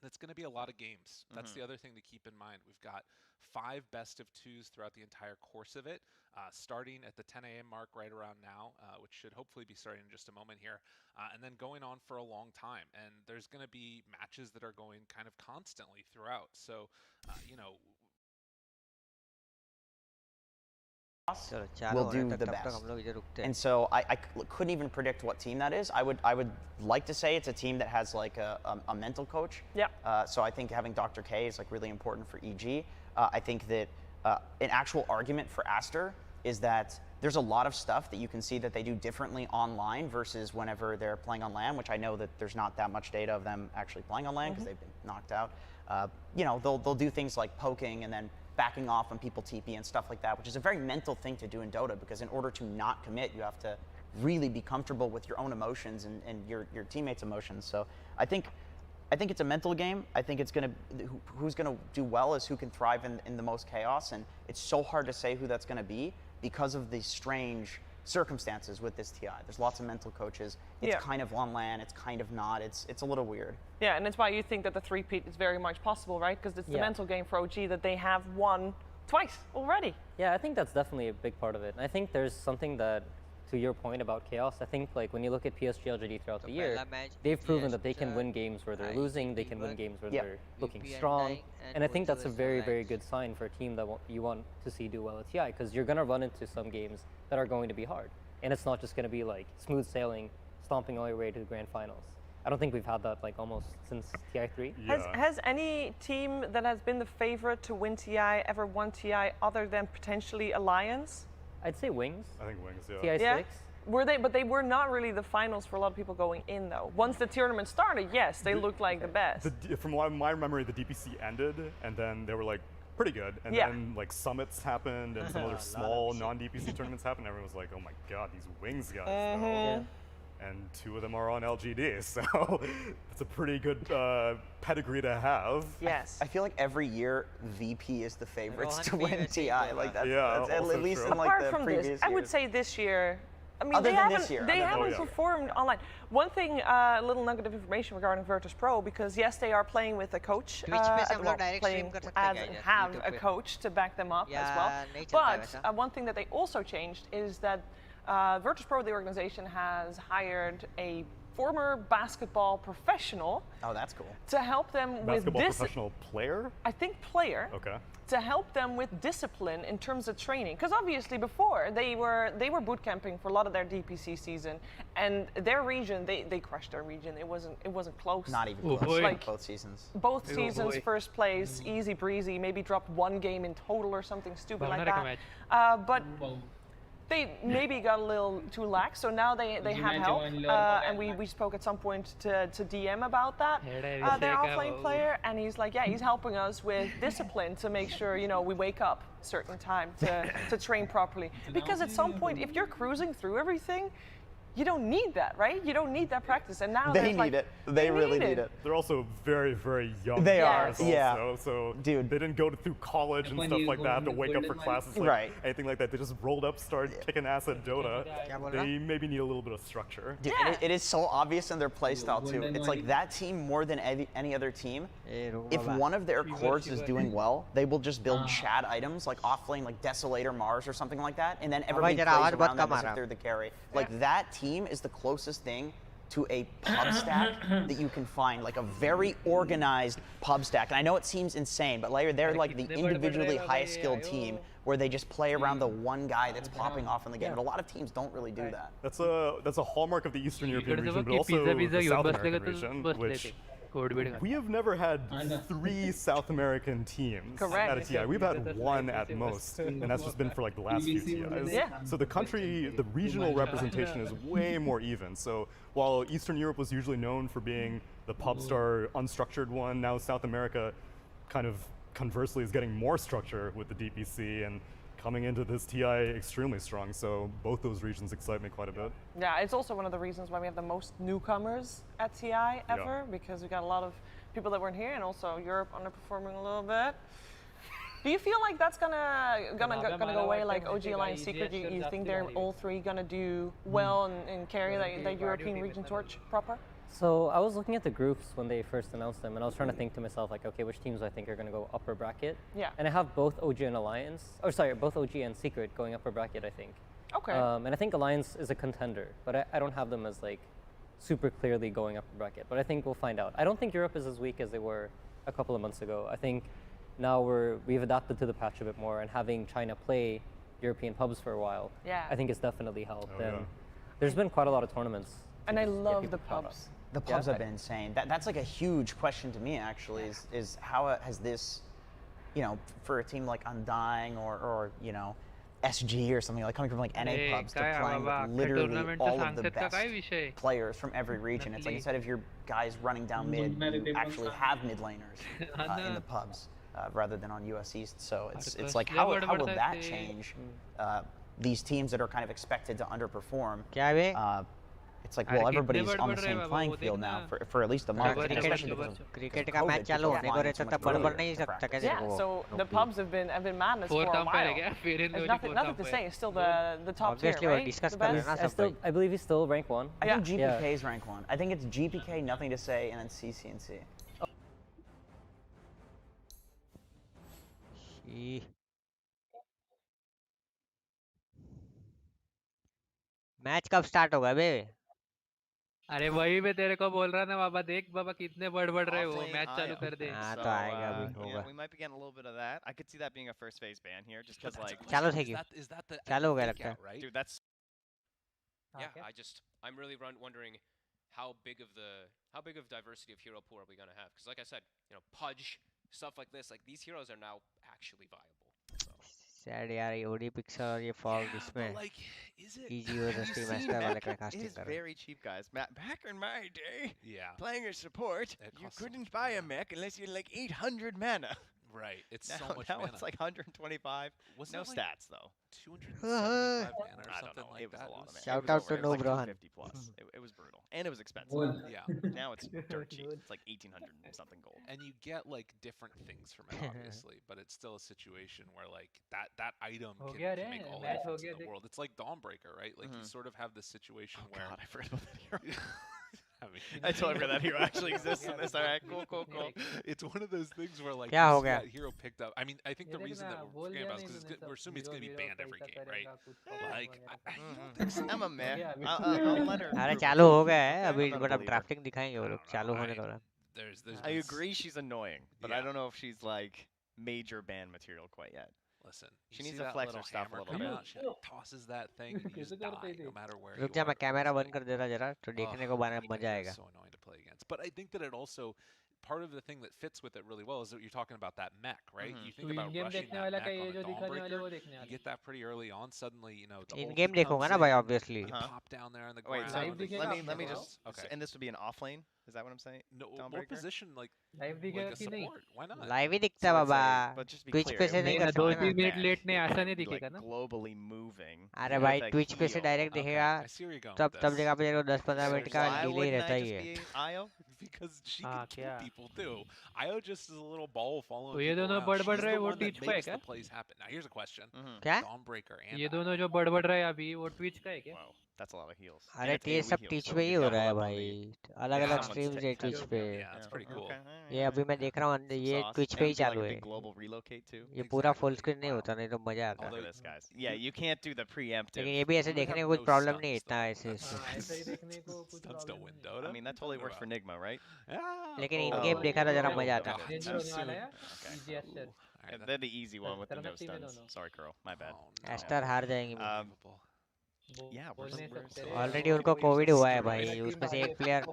And it's going to be a lot of games. That's the other thing to keep in mind. We've got 5 best of twos throughout the entire course of it, starting at the 10 a.m. mark right around now, which should hopefully be starting in just a moment here, and then going on for a long time. And there's going to be matches that are going kind of constantly throughout. So, you know, will do the best. And so I couldn't even predict what team that is. I would like to say it's a team that has like a mental coach. Yeah. So I think having Dr. K is like really important for EG. I think that an actual argument for Aster is that there's a lot of stuff that you can see that they do differently online versus whenever they're playing on LAN, which I know that there's not that much data of them actually playing on LAN because they've been knocked out. You know, they'll do things like poking and then backing off when people TP and stuff like that, which is a very mental thing to do in Dota, because in order to not commit, you have to really be comfortable with your own emotions and your teammates' emotions. So I think it's a mental game. I think it's who's gonna do well is who can thrive in the most chaos, and it's so hard to say who that's gonna be because of the strange circumstances with this TI. There's lots of mental coaches. It's kind of on LAN, it's kind of not. It's a little weird. Yeah, and it's why you think that the three-peat is very much possible, right? Because it's the mental game for OG that they have won twice already. Yeah, I think that's definitely a big part of it. And I think there's something that, to your point about chaos, I think like when you look at PSG LGD throughout the year, they've proven that they can win games where they're losing, they can win games where they're looking strong. And I think that's a very, very good sign for a team that you want to see do well at TI, because you're going to run into some games that are going to be hard. And it's not just going to be like smooth sailing, stomping all your way to the grand finals. I don't think we've had that like almost since TI3. Yeah. Has any team that has been the favorite to win TI ever won TI other than potentially Alliance? I'd say Wings. I think Wings, yeah. TI6? Yeah. Were they? But they were not really the finals for a lot of people going in, though. Once the tournament started, yes, they looked like the best. From my memory, the DPC ended, and then they were like pretty good. And then like summits happened, and some other small non-DPC tournaments happened. Everyone was like, "Oh my God, these Wings guys!" And 2 of them are on LGD, so it's a pretty good pedigree to have. Yes. I feel like every year VP is the favorites to win TI. Like that's at least true. in like Apart the from previous this, years. I would say this year. I mean, Other they than haven't, this year. they haven't performed online. One thing, a little nugget of information regarding Virtus Pro, because yes, they are playing with a coach, have a coach to back them up as well. But one thing that they also changed is that Virtus Pro, the organization, has hired a former basketball professional. Oh, that's cool. To help them with basketball professional player? I think player. Okay. To help them with discipline in terms of training, because obviously before they were boot camping for a lot of their DPC season, and their region they crushed their region. It wasn't close. Not even close. Like both seasons. Both seasons, first place, easy breezy. Maybe dropped 1 game in total or something stupid like that. But they maybe got a little too lax, so now they have help, and we spoke at some point to DM about that. Their offlane player, and he's like, yeah, he's helping us with discipline to make sure, you know, we wake up a certain time to train properly. Because at some point, if you're cruising through everything, you don't need that, right? You don't need that practice. And now they need it. They really need it. They're also very, very young. They players are, yeah. Also, so dude, they didn't go through college and stuff like that, have to wake up for classes, like right? Anything like that. They just rolled up, started kicking ass at Dota. They maybe need a little bit of structure. Dude, and it is so obvious in their playstyle too. It's like that team more than any other team. If one of their cores is doing well, they will just build Chad items like offlane, like Desolator Mars or something like that, and then everybody plays around them as if they're the carry. Like that team is the closest thing to a pub stack that you can find, like a very organized pub stack. And I know it seems insane, but they're like the individually highest skilled team where they just play around the one guy that's popping off in the game. But a lot of teams don't really do that. That's a hallmark of the Eastern European region, but also the South American region, which we have never had 3 South American teams at a TI. We've had 1 at most, and that's just been for like the last few TIs. So the regional representation is way more even. So while Eastern Europe was usually known for being the pub star unstructured one, now South America kind of conversely is getting more structure with the DPC and coming into this TI extremely strong, so both those regions excite me quite a bit. Yeah, it's also one of the reasons why we have the most newcomers at TI ever, because we got a lot of people that weren't here, and also Europe underperforming a little bit. Do you feel like that's gonna go away, like OG Alliance Secret? You think they're all 3 gonna do well and carry that European region torch proper? So I was looking at the groups when they first announced them, and I was trying to think to myself, like, okay, which teams I think are going to go upper bracket? Yeah. And I have both OG and Alliance, both OG and Secret going upper bracket, I think. Okay. And I think Alliance is a contender, but I don't have them as like super clearly going upper bracket. But I think we'll find out. I don't think Europe is as weak as they were a couple of months ago. I think now we've adapted to the patch a bit more, and having China play European pubs for a while, I think it's definitely helped. And there's been quite a lot of tournaments. And I love the pubs. The pubs have been insane. That's like a huge question to me, actually, is how has this, for a team like Undying or SG or something, like coming from like NA pubs to playing with literally all of the best players from every region. It's like instead of your guys running down mid, you actually have mid laners in the pubs rather than on US East. So it's like how will that change these teams that are kind of expected to underperform? It's like, well, everybody's on the same playing field now for at least a month. Yeah, so the pubs have been madness for a while. There's nothing to say. It's still the top tier, right? I believe he's still rank 1. I think GPK is rank 1. I think it's GPK, nothing to say, and then CCNC. Match कब start होगा बे? अरे वही मैं तेरे को बोल रहा ना बाबा, देख बाबा कितने बढ़ रहे हो, मैच चालू कर दे. तो आएगा अभी होगा. We might be getting a little bit of that. I could see that being a first phase ban here, just because like. चालू थे क्या? चालू हो गया लगता है. Right? Dude, that's. Yeah, I'm really wondering how big of diversity of hero pool are we gonna have? Because like I said, Pudge, stuff like this, like these heroes are now actually viable. Sad यार ये OD Pixel और ये Fog इसमें easy हो सकती master वाले का casting कर रहे हैं. Very cheap, guys. Back in my day, playing a support, you couldn't buy a mech unless you had like 800 mana. Right, it's now, so much now mana. It's like 125. Wasn't no like stats though. 275 mana or something like it was that. A lot of mana. Shout out to No Brohan. 50 plus. It was brutal, and it was expensive. Yeah. Now it's dirt cheap. It's like 1,800 something gold. And you get like different things from it, obviously, but it's still a situation where like that item can make all the difference in the world. It's like Dawnbreaker, right? Like you sort of have this situation where. God, I forgot about that hero. I totally forgot that hero actually exists in this. All right, cool. It's one of those things where like that hero picked up. I mean, I think the reason that we're forgetting about it is because we're assuming it's going to be banned every game, right? Like, I'm a man. I'll let her. अरे चालू हो गया है अभी, मतलब drafting दिखाएंगे वो लोग चालू होने को. I agree, she's annoying, but I don't know if she's like major ban material quite yet. Listen, she needs to flex her stuff a little bit. She tosses that thing and you just die no matter where. रुक जा मैं camera बंद कर दे रहा जरा तो देखने को मजा आएगा. So annoying to play against, but I think that it also part of the thing that fits with it really well is that you're talking about that mech, right? You think तो about in-game rushing देखने that वाला mech का ये on a जो दिखाने वाले वो Dawnbreaker. देखने You वाला get that pretty early on. Suddenly, you know, the in ult game comes देखूंगा ना भाई in, obviously. you pop down there on the Wait, ground. so Live दिखेगा let me आपको? just. Okay. And this would be an off lane. Is that what I'm saying? No, we'll Dawnbreaker? position like Live a दिखेगा कि नहीं? support. Why not? Live ही दिखता So है it's a- Baba but just to be Twitch clear, पे it से would नहीं be कर a दो सकते ना तीन मिनट mech लेट नहीं ऐसा that नहीं would be, दिखेगा like ना globally moving. अरे with भाई a ट्विच पे से heal. डायरेक्ट दिखेगा I see where you're going तब with तब this. जगह पे देखो 10-15 मिनट का Why डिले wouldn't रहता I ही just है be Io? Because she हाँ, can kill क्या? people too. Io just is a little ball following तो ये people दोनों around. बड़बड़ She's रहे the वो one that ट्विच पे है makes क्या? the plays happen. Now here's a question. क्या? Dawnbreaker and ये Io. दोनों जो बड़बड़ रहे अभी वो ट्विच का है क्या? Wow, that's a lot of heals. अरे And it's ये AoE सब heals, ट्विच so पे ही you हो double रहा है up on भाई the- अलग Yeah, अलग someone's स्ट्रीम्स है ट्विच पे Yeah, it's pretty cool. ये अभी मैं देख रहा हूँ Some ये sauce. ट्विच And पे ही it'd be like चालू a है big global relocate too. ये पूरा फुल Exactly. स्क्रीन नहीं होता नहीं तो मजा आता Look है at this, guys. Yeah, you can't do the preemptive. लेकिन ये भी ऐसे We would देखने have का कुछ no प्रॉब्लम नहीं stunts, इतना though. ऐसे That's- हाँ ऐसा ही देखने को कुछ Stunts don't win problem Dota. I mean, that totally works for Nigma, right? Yeah. लेकिन इन Oh. गेम देखा तो जरा Oh, मजा आता God. है डेंजर Too होने वाला है Okay. Easy Aster Alright, Yeah, they're the easy one with the तरह no टीम में stuns. दोनों Sorry, Curl. My bad. Oh, no. Aster हार जाएंगे Unbelievable. Yeah, we're बोल नहीं we're सकते so- रे ऑलरेडी हम उनको we're कोविड so हुआ है destroyed. भाई टीम उसमें से हारे एक प्लेयर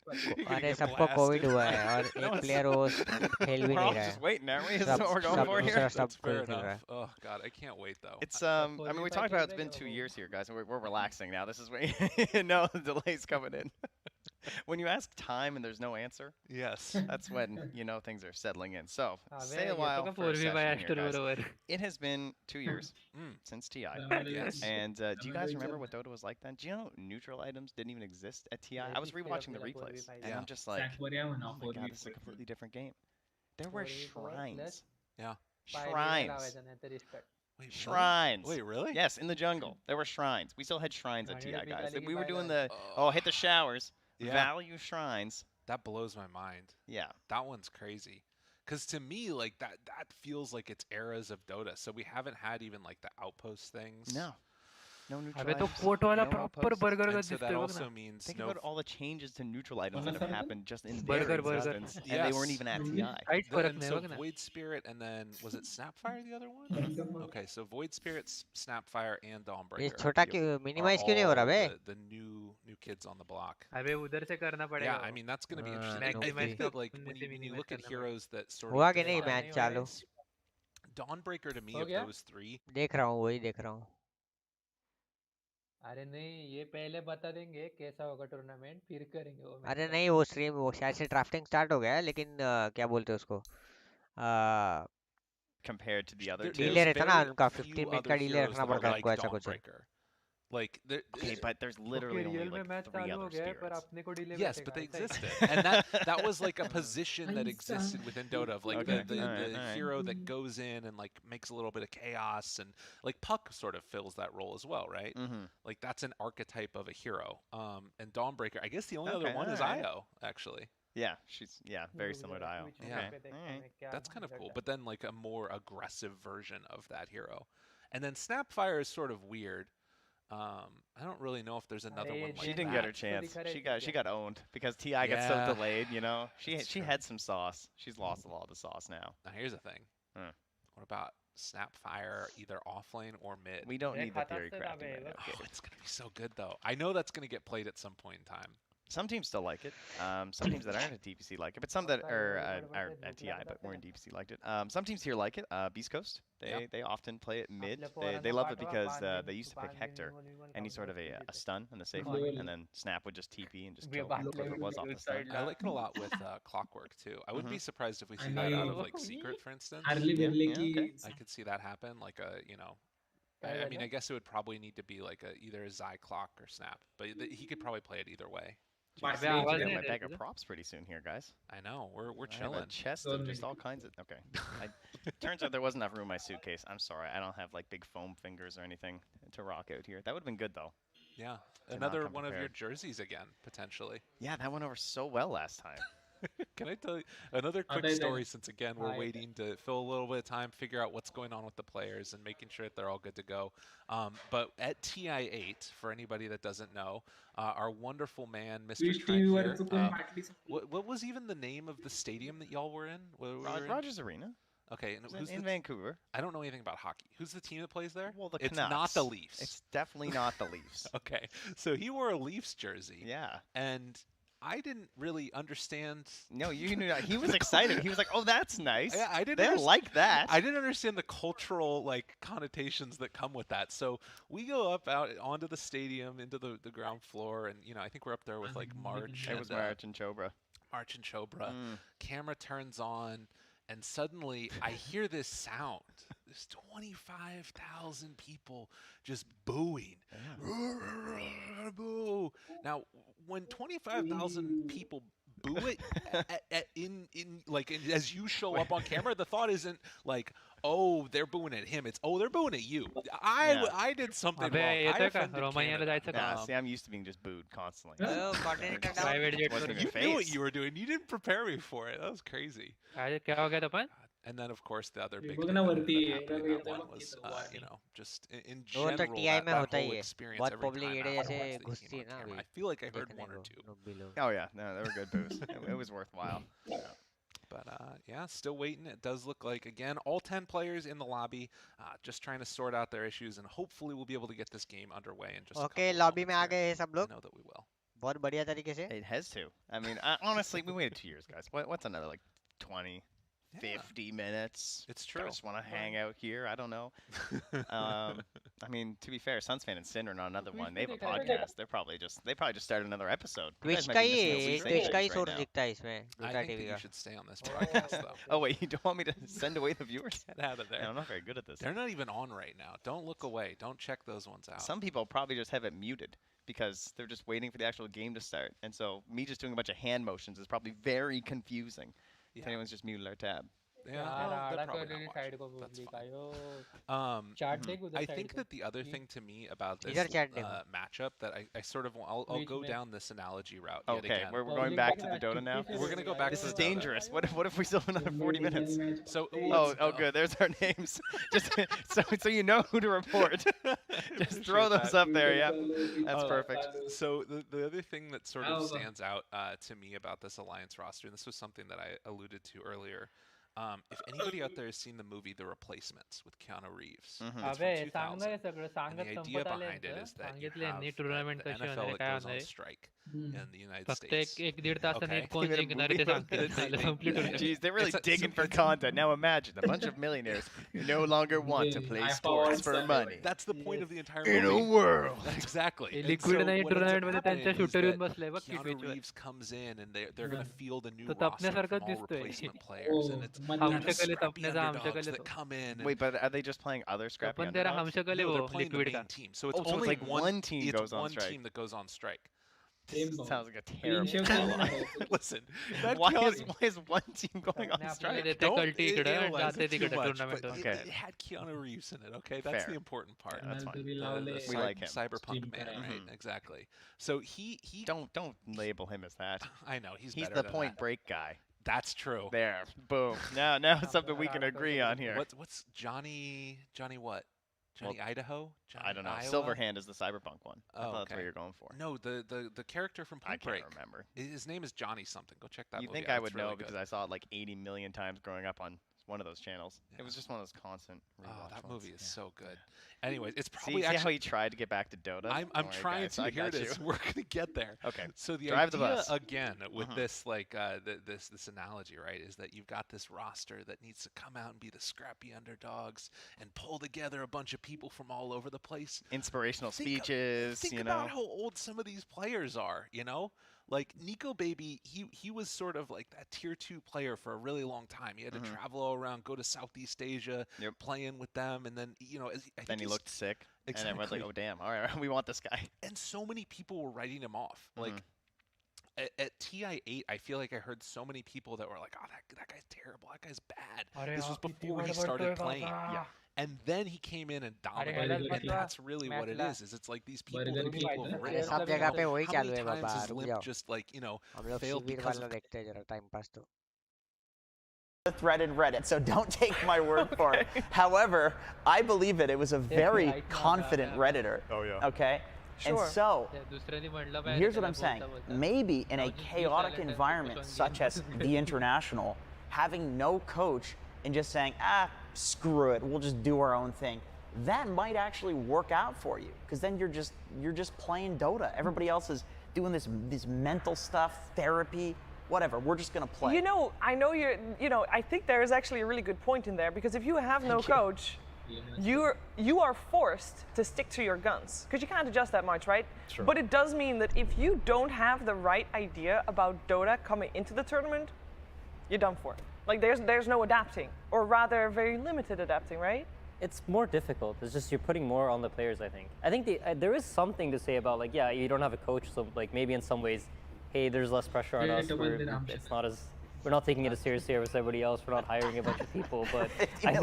You're gonna अरे get सबको कोविड blasted. हुआ है और No, एक it's- प्लेयर वो खेल भी We're नहीं all रहा just है waiting, aren't we? Is सब that what we're going सब for here? दूसरा सब That's fair कोई खेल रहा है enough. Oh, God, I can't wait, though. It's I mean, we talked about it's been 2 years here, guys, and we're relaxing now. This is where you know the delay's coming in. When you ask time and there's no answer, Yes. that's when you know things are settling in. So हाँ stay way a ये तो while का for a 4v session here, Aster guys. बरोबर It has been 2 years Mm. since TI. Yes. And do you guys remember what Dota was like then? Do you know neutral items didn't even exist at TI? I was rewatching the replays, and I'm just like, oh my god, this is a completely different game. There were shrines. Yeah. Shrines. Wait, Shrines. Wait, really? Yes, in the jungle. There were shrines. We still had shrines at TI, guys. We were doing the, Oh. hit the showers, Yeah. value shrines. That blows my mind. Yeah. That one's crazy. Because to me, like, that feels like it's eras of Dota. So we haven't had even, like, the outpost things. No. No neutral अबे तो items. Coat वाला no proper outposts. Burger का And so दिखता that है also ना means Think no... about all the changes to neutral items that have happened just in Burger, their burger. existence, and they weren't even at TI. Height फर्क And नहीं so होगा ना Void Spirit, and then was it Snapfire the other one? Okay, so Void Spirit, Snapfire, and ये Dawnbreaker छोटा क्यों are minimise क्यों नहीं हो रहा all bay the new kids on the block. अबे उधर से करना पड़ेगा Yeah, I mean that's going to be interesting. I Maximize think that का like उनमें when से you minimize look at करना heroes that sort हुआ of कि नहीं define मैच चालू things, Dawnbreaker to me हो of गया? those three. देख रहा हूँ वही देख रहा हूँ अरे नहीं ये पहले बता देंगे कैसा होगा टूर्नामेंट फिर करेंगे वो अरे मैच नहीं वो स्ट्रीम वो शायद से ड्राफ्टिंग स्टार्ट हो गया है लेकिन क्या बोलते हैं उसको Compared to the other two. Delay रहता ना very उनका few 15 मिनट other का डिले heroes रखना that are पड़ता है like उनको ऐसा कुछ है Dawnbreaker. Like there, Okay, but there's literally only real में like मैच 3 चालू हो other गया है पर spirits. अपने को delay yes, but they existed, and that was like a position that existed within Dota of like Okay, the alright. hero that goes in and like makes a little bit of chaos, and like Puck sort of fills that role as well, right? Mm-hmm. Like that's an archetype of a hero. And Dawnbreaker, I guess the only other Okay, one is alright. Io, actually. Yeah, she's very similar to Io. Yeah. Okay. That's kind of cool. But then like a more aggressive version of that hero. And then Snapfire is sort of weird. I don't really know if there's another one like She didn't that. get her chance. She got owned because TI got so Yeah, delayed. You know, she that's she true. had some sauce. She's lost a lot of the sauce now. Now here's the thing. Hmm. What about Snapfire either off lane or mid? We don't need the theory crafting right now. Oh, it's gonna be so good though. I know that's gonna get played at some point in time. Some teams still like it. Some teams that aren't at DPC like it, but some that are at TI but weren't DPC liked it. Some teams here like it. Beast Coast, they often play it mid. They love it because they used to pick Hector, any sort of a stun in the safe lane, and then Snap would just TP and just kill whoever it was off the stun. I like it a lot with Clockwork too. I wouldn't be surprised if we see that out of like Secret, for instance. Okay. I could see that happen, like a I mean, I guess it would probably need to be like either a Zai Clock or Snap, but he could probably play it either way. Jeez, I got my bag of props pretty soon here, guys. I know we're I have chilling. a chest of just all kinds of. Okay. Turns out there wasn't enough room in my suitcase. I'm sorry. I don't have like big foam fingers or anything to rock out here. That would have been good though. Yeah, Did not another come one of your prepared. jerseys again, potentially. Yeah, that went over so well last time. Can I tell you another quick story since, again, we're waiting to fill a little bit of time, figure out what's going on with the players and making sure that they're all good to go. But at TI8, for anybody that doesn't know, our wonderful man, Mr. Trent here, what was even the name of the stadium that y'all were in? Rogers Arena. Okay, and who's in the Vancouver. I don't know anything about hockey. Who's the team that plays there? Well, the it's Canucks. not the Leafs. It's definitely not the Leafs. Okay, so he wore a Leafs jersey. Yeah. And I didn't really understand. No, you knew that. He was excited. He was like, "Oh, that's nice." Yeah, I didn't. They like that. I didn't understand the cultural connotations that come with that. So we go up out onto the stadium, into the ground floor, and I think we're up there with like March. It was March and Chobra. March and Chobra. Camera turns on, and suddenly I hear this sound. There's 25,000 people just booing. Boo. Now, when 25,000 people boo it as you show up on camera, the thought isn't like, oh, they're booing at him. It's, oh, they're booing at you. I did something wrong. I offended Canada. See, I'm used to being just booed constantly. Oh, coordinator down. You knew what you were doing. You didn't prepare me for it. That was crazy. And then, of course, the other big thing that was, just in general, that whole experience. I feel like I heard one or two. Oh yeah, no, they were good boos. It was worthwhile. Yeah. But yeah, still waiting. It does look like, again, all 10 players in the lobby, just trying to sort out their issues, and hopefully we'll be able to get this game underway in just Okay, lobby में आ गए हैं सब लोग. I know that we will. बहुत बढ़िया तरीके से. It has to. I mean, honestly, we waited 2 years, guys. What's another like 20, 50 minutes? It's true. I just want to hang out here. I don't know. I mean, to be fair, Suns fan and Cinder on another one. They have a podcast. They probably just started another episode. Twitch का ही source दिखता है इसमें. I think that you should stay on this broadcast though. Oh wait, you don't want me to send away the viewers? Get out of there. Yeah, I'm not very good at this. They're not even on right now. Don't look away. Don't check those ones out. Some people probably just have it muted because they're just waiting for the actual game to start. And so me just doing a bunch of hand motions is probably very confusing if anyone's just muted our tab. Yeah, I think that the other thing to me about this matchup that I sort of I'll go down this analogy route. Okay, we're going back to the Dota now. We're gonna go back. This is dangerous. What if we still have another 40 minutes? So oh good. There's our names. Just so you know who to report. Just throw those up there. Yeah, that's perfect. So the other thing that sort of stands out to me about this Alliance roster, and this was something that I alluded to earlier. If anybody out there has seen the movie The Replacements with Keanu Reeves, it's from 2000. And the idea behind it is that you have the NFL that goes on strike in the United States. Jeez, they're really digging for content. Now imagine a bunch of millionaires who no longer want to play sports for money. That's the point of the entire movie. In a world. Exactly. And so what ends up happening is that Keanu Reeves comes in and they're going to field a new roster from all replacement players. And it's scrappy underdogs that come in. Wait, but are they just playing other scrappy underdogs? No, they're playing the main team. So it's only like one team goes on strike. One team that goes on strike. Sounds like a terrible. Listen, why is one team going on strike? Don't analyze it too much, but it had Keanu Reeves in it. Okay, that's the important part. That's fine. We like him. Cyberpunk man, right? Exactly. So he don't label him as that. I know he's the Point Break guy. That's true. There, boom. Now it's something we can agree on here. What's Johnny what? Johnny Idaho? Johnny I don't know. Iowa? Silverhand is the Cyberpunk one. I thought that's okay. what you're going for. No, the character from Point Break. I can't remember. His name is Johnny something. Go check that You movie think out. I would It's know really because good. I saw it like 80 million times growing up on one of those channels. Yeah. It was just one of those constant rewatch that ones. movie is so good. Anyways, it's probably see how you tried to get back to Dota? I'm trying to. Here it is. We're gonna get there. Okay. So the Drive idea the bus. again with this this analogy, right, is that you've got this roster that needs to come out and be the scrappy underdogs and pull together a bunch of people from all over the place. Inspirational speeches. Think about how old some of these players are. Like Nico Baby, he was sort of like that tier 2 player for a really long time. He had to travel all around, go to Southeast Asia, playing with them, and then I think he looked sick. Exactly. And everyone's like, oh damn, all right, we want this guy. And so many people were writing him off. Like at Ti8, I feel like I heard so many people that were like, oh, that guy's terrible. That guy's bad. This was before he started playing. Yeah. And then he came in and dominated, and that's really what it is. It's like these people that people have written off. How many times has Limp just failed because of threaded Reddit, so don't take my word for it. However, I believe that it was a very confident Redditor. Oh yeah. Okay. Sure. And so, here's what I'm saying. Maybe in a chaotic environment such as the International, having no coach and just saying, screw it, we'll just do our own thing, that might actually work out for you, because then you're just playing Dota. Everybody else is doing this mental stuff, therapy, whatever. We're just gonna play. You know, I know I think there is actually a really good point in there, because if you have no coach, you are forced to stick to your guns, because you can't adjust that much, right? Sure. But it does mean that if you don't have the right idea about Dota coming into the tournament, you're done for. Like there's no adapting, or rather very limited adapting, right? It's more difficult. It's just you're putting more on the players, I think. I think there is something to say about, like, yeah, you don't have a coach, so like maybe in some ways, hey, there's less pressure on us. We're not taking it as seriously as everybody else. We're not hiring a bunch of people, but I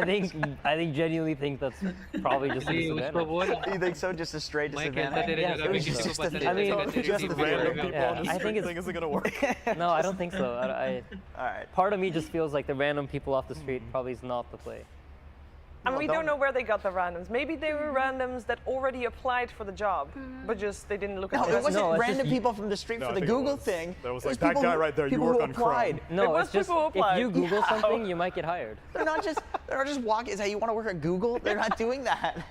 think genuinely think that's probably just a disadvantage. You think so? Just a straight disadvantage? Yeah, I think so. I mean, just random people on the I think street isn't gonna work. No, I don't think so. All right. Part of me just feels like the random people off the street probably is not the play. I mean, we don't know where they got the randoms. Maybe they were randoms that already applied for the job, but just they didn't look at it. No, it wasn't random people from the street for the Google thing. There was like, that guy right there, you work on Chrome. No, it's just, if you Google something, you might get hired. They're not just walking, hey, you want to work at Google? They're not doing that.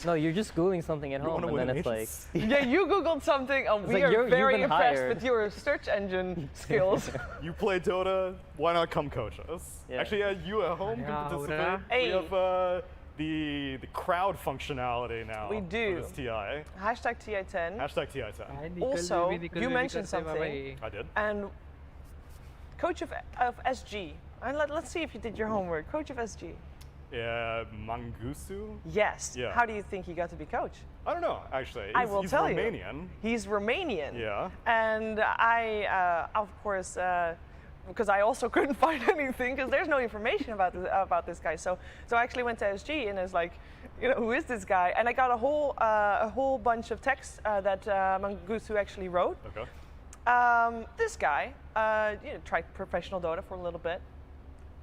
No, you're just Googling something at home, and then it's like... Yeah, you Googled something, and we are very impressed with your search engine skills. You play Dota, why not come coach us? Yeah. Actually, you at home can participate. Hey. We have the crowd functionality now. We do. For this TI. Hashtag Ti10. Hashtag Ti10. Also, you mentioned something. I did. And coach of SG. And let's see if you did your homework. Coach of SG. Yeah, Mangusu? Yes. Yeah. How do you think he got to be coach? I don't know, actually. I will tell you. you. He's Romanian. He's Romanian. Yeah. And I, of course, because I also couldn't find anything, because there's no information about this guy. So I actually went to SG and is like, who is this guy? And I got a whole bunch of texts that Mangusu actually wrote. Okay. This guy tried professional Dota for a little bit,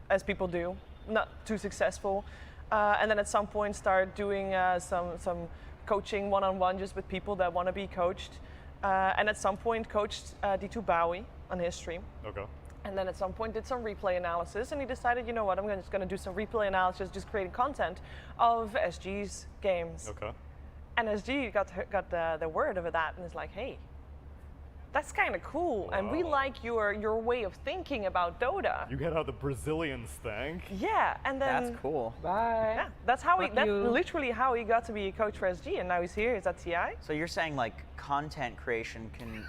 as people do. Not too successful, and then at some point start doing some coaching one-on-one just with people that want to be coached, and at some point coached D2 Bowie on his stream. Okay. And then at some point did some replay analysis, and he decided, you know what, I'm just going to do some replay analysis, just creating content of SG's games. Okay. And SG got the word of that, and is like, hey, that's kind of cool, and we like your way of thinking about Dota. You get how the Brazilians think. Yeah, and then that's cool. Bye. Yeah, that's literally how he got to be a coach for SG, and now he's here. He's at TI. So you're saying like content creation can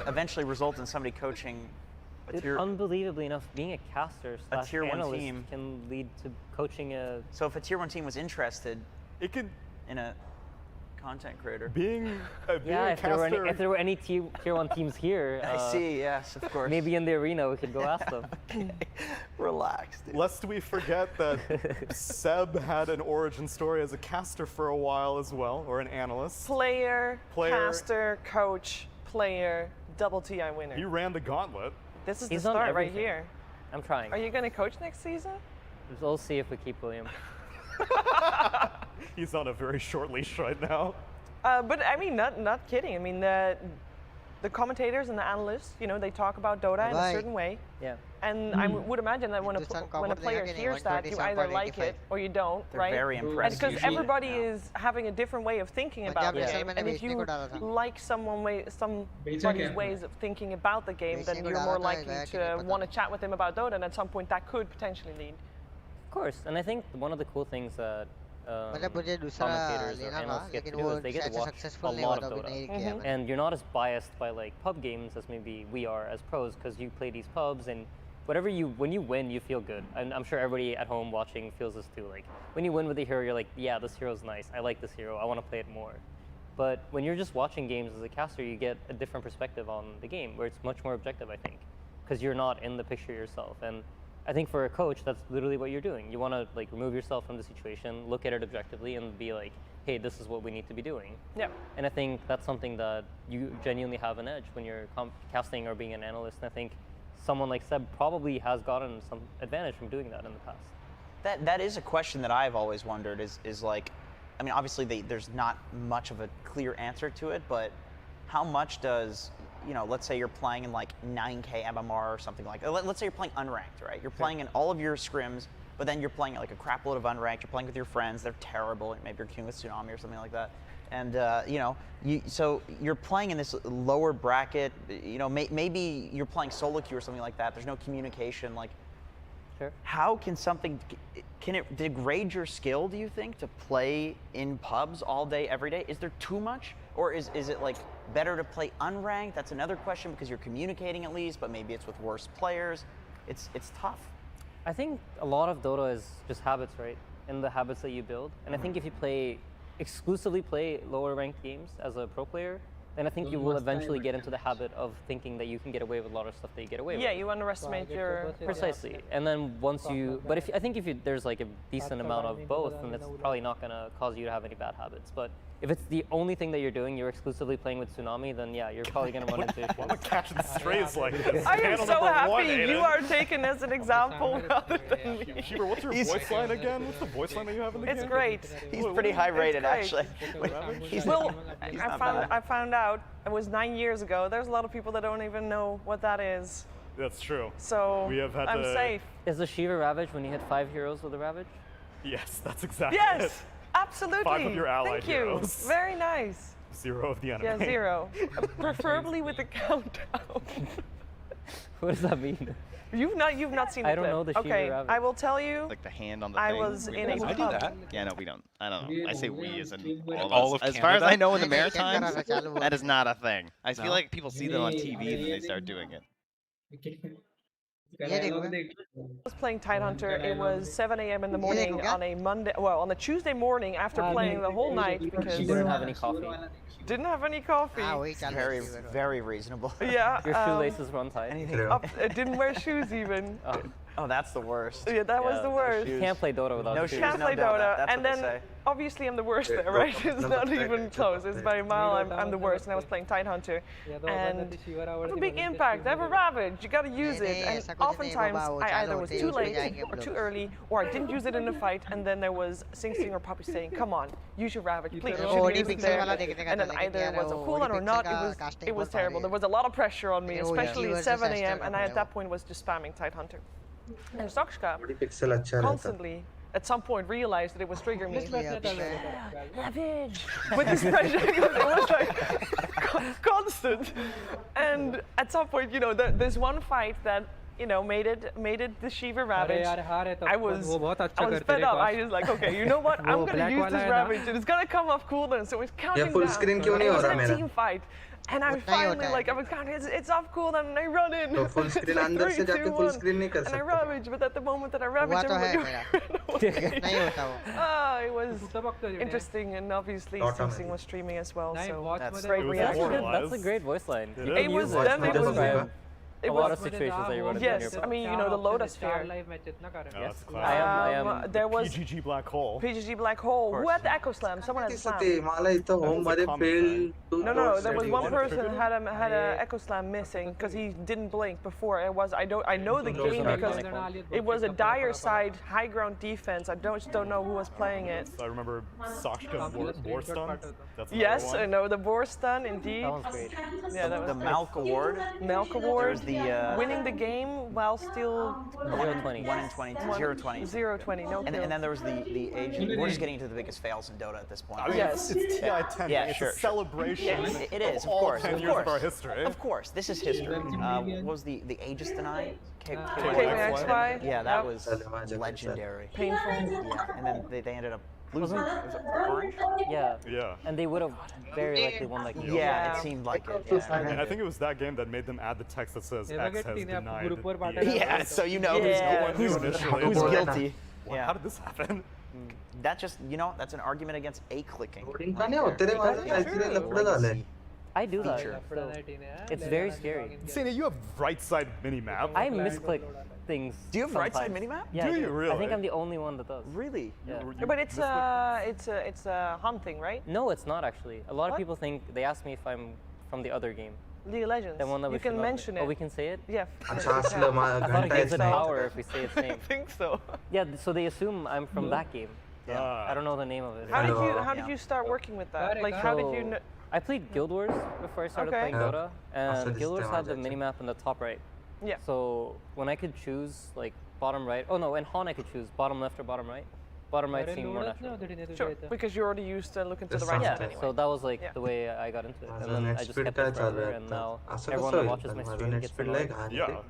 eventually result in somebody coaching. Unbelievably enough, being a caster a tier one analyst team can lead to coaching a. So if a tier one team was interested, it could in a content creator. Being a caster. If there were any tier one teams here. I see. Yes, of course. Maybe in the arena we could go ask them. Okay. Relax, dude. Lest we forget that Seb had an origin story as a caster for a while as well, or an analyst. Player, caster, coach, player, double TI winner. He ran the gauntlet. This is the start right here. I'm trying. Are you going to coach next season? We'll see if we keep William. He's on a very short leash right now. But I mean, not kidding. I mean, the commentators and the analysts, they talk about Dota in a certain way. Yeah. And I would imagine that when a player hears that, you either like it or you don't, right? They're very impressed. Because everybody is having a different way of thinking about the game. And if you like somebody's ways of thinking about the game, then you're more likely to want to chat with him about Dota, and at some point that could potentially lead. Of course, and I think one of the cool things that commentators or analysts get to do is they get to watch a lot of Dota. And you're not as biased by like pub games as maybe we are as pros, because you play these pubs and when you win, you feel good. And I'm sure everybody at home watching feels this too. Like when you win with a hero, you're like, yeah, this hero's nice. I like this hero. I want to play it more. But when you're just watching games as a caster, you get a different perspective on the game, where it's much more objective, I think, because you're not in the picture yourself. And I think for a coach, that's literally what you're doing. You want to like remove yourself from the situation, look at it objectively, and be like, hey, this is what we need to be doing. Yeah. And I think that's something that you genuinely have an edge when you're casting or being an analyst. And I think someone like Seb probably has gotten some advantage from doing that in the past. That is a question that I've always wondered is like, I mean, obviously there's not much of a clear answer to it, but how much does, let's say you're playing in like 9K MMR or something like that. Let's say you're playing unranked, right? You're playing in all of your scrims, but then you're playing like a crap load of unranked. You're playing with your friends. They're terrible. Maybe you're queuing with Tsunami or something like that. And you know, so you're playing in this lower bracket. You know, maybe you're playing solo queue or something like that. There's no communication. Like, how can something? Can it degrade your skill? Do you think to play in pubs all day, every day? Is there too much, or is it like better to play unranked? That's another question because you're communicating at least, but maybe it's with worse players. It's tough. I think a lot of Dota is just habits, right? And the habits that you build. And I think if you exclusively play lower ranked games as a pro player, then I think you will eventually get into the habit of thinking that you can get away with a lot of stuff that you get away with. Yeah, you underestimate your... Precisely. And then once you... But I think if there's like a decent amount of both, then that's probably not going to cause you to have any bad habits. But if it's the only thing that you're doing, you're exclusively playing with Tsunami, then yeah, you're probably going to run into issues. I'm catching strays like this. I am so happy you are taken as an example rather than me. Shiver, what's your voice line again? What's the voice line that you have in the game? It's great. He's pretty high rated, actually. Well, I found out, it was 9 years ago. There's a lot of people that don't even know what that is. That's true. So we have had I'm safe. Is the Shiva Ravage when you hit 5 heroes with a Ravage? Yes, that's exactly it. Absolutely. 5 of your allied heroes. Thank you. Very nice. 0 of the enemy. Yeah, 0. Preferably with a countdown. What does that mean? You've not seen the I don't know the Shiva Okay, Ravage. I will tell you. Like the hand on the I thing. was in a I do pub. that. Yeah, no, we don't. I don't know. I say we as in All of of us. As far as Canada? I know in the Maritimes, that is not a thing. I feel like people see them on TV and they start doing it. I was playing Tidehunter. It was 7 a.m. in the morning on a Monday. Well, on a Tuesday morning after playing the whole night because you didn't have any coffee. Didn't have any coffee. Very, very reasonable. Yeah. Your shoelaces were untied. I didn't wear shoes even. Oh, that's the worst. Yeah, that was the worst. You can't play Dota without shoes. Can't play Dota. And then obviously I'm the worst there, right? It's not even close. It's by a mile I'm the worst. And I was playing Tidehunter. And have a big impact. I have a Ravage. You gotta use it. And oftentimes I either was too late or too early, or I didn't use it in a fight. And then there was Sing Sing or Poppy saying, "Come on, use your Ravage, please." Use it there. And then either it was a cooldown or not. It was terrible. There was a lot of pressure on me, especially at 7 a.m. And I at that point was just spamming Tidehunter. And Sakshka constantly, at some point, realized that it was triggering me. Ravage! With this pressure, it was like constant. And at some point, you know, there's one fight that, you know, made it the Shiva Ravage. I was fed up. I was like, okay, you know what? I'm gonna use this Ravage, and it's gonna come off cooldown. So it's counting down. It was a team fight. And I finally, like, I was counting, it's off cooldown, and I run in. So full screen, 3, 2, 1, and I Ravage, but at the moment that I Ravage, it was interesting, and obviously Sing Sing was streaming as well, so that's great reaction. That's a great voice line. It was them, it was... A lot of situations that you run into. Yes, I mean, you know, the Lotus Sphere. Yes, I am. There was PGG Black Hole. PGG Black Hole. Who had the Echo Slam? Someone had the Slam. No, there was one person had a Echo Slam missing because he didn't blink before. I know the game because it was a dire side high ground defense. I just don't know who was playing it. I remember Sakshka Boar Stun. Yes, I know the Boar Stun indeed. That was great. Yeah, that was the Malk Award. Malk Award. Winning the game while still 0-20. 1-20. 0-20. 0-20. No kills. And then there was the Asian. We're just getting into the biggest fails in Dota at this point. I mean, yes, it's Ti10. Yeah, it's sure. a celebration. It is, of all course. 10 years of our history. Of course, this is history. What was the Aegis denied? KYXY? Yeah, that was legendary. Painful. Yeah, and then they ended up losing. Was it Orange? Yeah. Yeah. And they would have very likely won that game. Yeah, it seemed like it. Yeah. And I think it was that game that made them add the text that says X has denied. Yeah, so you know who's guilty. Well, how did this happen? That just, you know, that's an argument against A-clicking. I do that. It's very scary. Sina, you have right side minimap. I misclick things. Do you have right side minimap? Yeah, do you really? I think I'm the only one that does. Really? Yeah. But it's a hunting, right? No, it's not actually. A lot of people think, they ask me if I'm from the other game. League of Legends. The one that you can mention it. Oh, we can say it? Yeah. I thought it gives it power if we say its name. I think so. Yeah, so they assume I'm from that game. Yeah. I don't know the name of it. How did you start working with that? Like, how did you? I played Guild Wars before I started playing Dota, and Guild Wars had the minimap in the top right. Yeah. So when I could choose like bottom right, oh no, in Han I could choose bottom left or bottom right. bottom right seemed more natural. Sure, because you're already used to looking to the right side anyway. So that was like the way I got into it, and then I just kept it forever, and now everyone that watches my stream gets annoyed.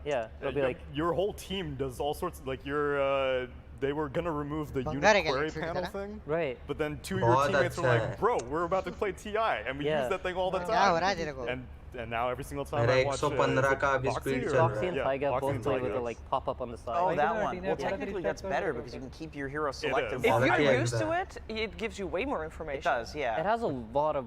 Yeah, it'll be like your whole team does all sorts of, like your they were gonna remove the unit query panel thing, right? But then two of your teammates were like, "Bro, we're about to play TI, and we use that thing all the time." And now every single time I watch Boxy and Taiga both play with a like pop up on the side. Oh, that one. Well, technically that's better because you can keep your hero selected. If you're used to it, it gives you way more information. It does, yeah. It has a lot of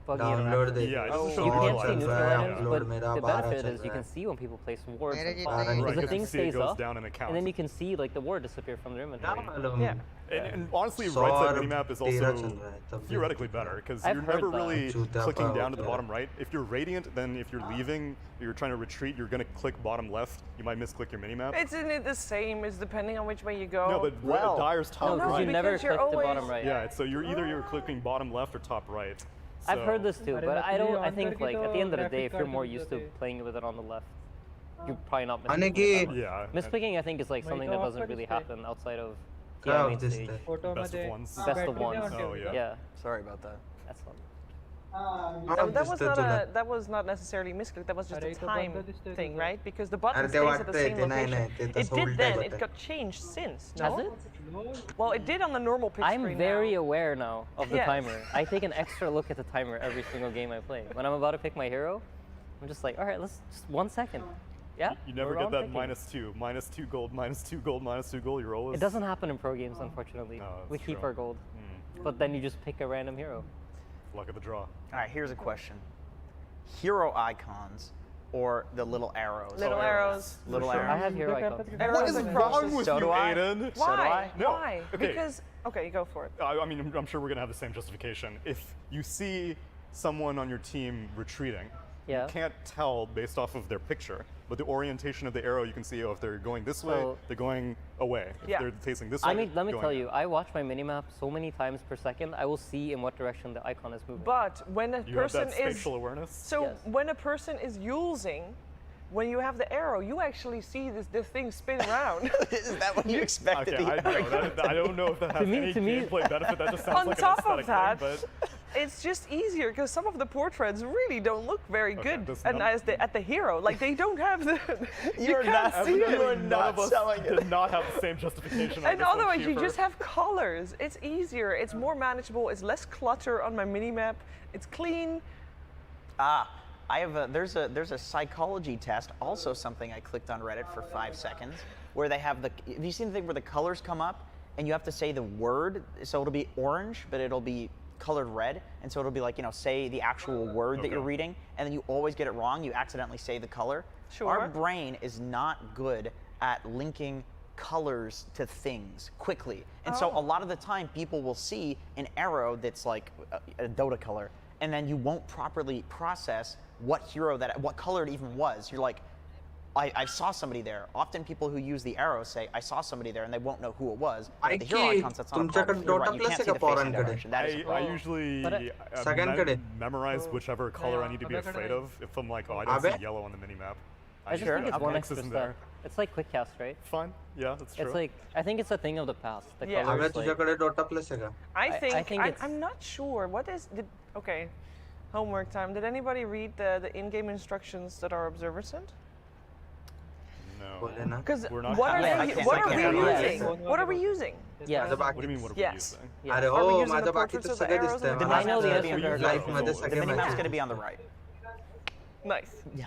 buggy Download interactions. You can't see neutral items, but the benefit is you can see when people place wards and because the thing stays up, and then you can see like the ward disappear from their inventory. Yeah. And honestly, right side minimap is also theoretically better because you're never really clicking down to the bottom right. If you're Radiant, then if you're leaving, you're trying to retreat, you're going to click bottom left. You might misclick your minimap. Isn't it the same as depending on which way you go? No, but Dyer's top right. No, because you never click the bottom right. Yeah, so you're clicking bottom left or top right. So. I've heard this too, but I think like at the end of the day, if you're more used to playing with it on the left, you're probably not misclicking. Yeah. Misclicking, I think, is like something that doesn't really happen outside of main stage. Best of ones. Best of ones. Oh yeah. Yeah. Sorry about that. That's fun. That was not necessarily misclick. That was just a time thing, right? Because the button stays at the same location. It did then. It got changed since. No? Has it? Well, it did on the normal pick screen. I'm very aware now of the timer. I take an extra look at the timer every single game I play. When I'm about to pick my hero, I'm just like, all right, let's just 1 second. Yeah. You never get that -2 gold, -2 gold, -2 gold. You're always. It doesn't happen in pro games, unfortunately. No, we keep our gold, but then you just pick a random hero. Luck of the draw. All right, here's a question: hero icons or the little arrows? Little arrows. Little arrows. I have hero icons. What is wrong with you, Aiden? Why? So do I. No. Why? Okay. Because okay, go for it. I mean, I'm sure we're gonna have the same justification. If you see someone on your team retreating, you can't tell based off of their picture, but the orientation of the arrow, you can see if they're going this way, they're going away. If they're facing this way, let me tell you, I watch my minimap so many times per second, I will see in what direction the icon is moving. But when a person have that spatial awareness? So when a person is using, when you have the arrow, you actually see this thing spin around. Is that what you expected? Okay, I don't know if that has any gameplay benefit. That just sounds like an aesthetic thing, but it's just easier because some of the portraits really don't look very good. And at the hero, like they don't have the. You're not selling it. Did not have the same justification. And otherwise, you just have colors. It's easier. It's more manageable. It's less clutter on my minimap. It's clean. I have there's a psychology test, also something I clicked on Reddit for 5 seconds, where they have have you seen the thing where the colors come up and you have to say the word, so it'll be orange, but it'll be colored red, and so it'll be like, say the actual word that you're reading, and then you always get it wrong, you accidentally say the color. Sure. Our brain is not good at linking colors to things quickly, and so a lot of the time people will see an arrow that's like a Dota color, and then you won't properly process what color it even was. You're like, I saw somebody there. Often people who use the arrow say, I saw somebody there, and they won't know who it was. The hero icons, that's not a problem. You're right, you can't see the facing direction. That is a problem. I usually memorize whichever color I need to be afraid of. If I'm like, I don't see yellow on the minimap. I just think it's one extra step. It's like quick cast, right? Fine. Yeah, that's true. It's like, I think it's a thing of the past. The Yeah. colors, I think I'm not sure. What is okay? Homework time. Did anybody read the in-game instructions that our observer sent? No. Because what are we using? Yeah. What do you mean, what are we using? Are we using the portraits of the arrows? The minimap's going to be on the right. Nice. Yeah.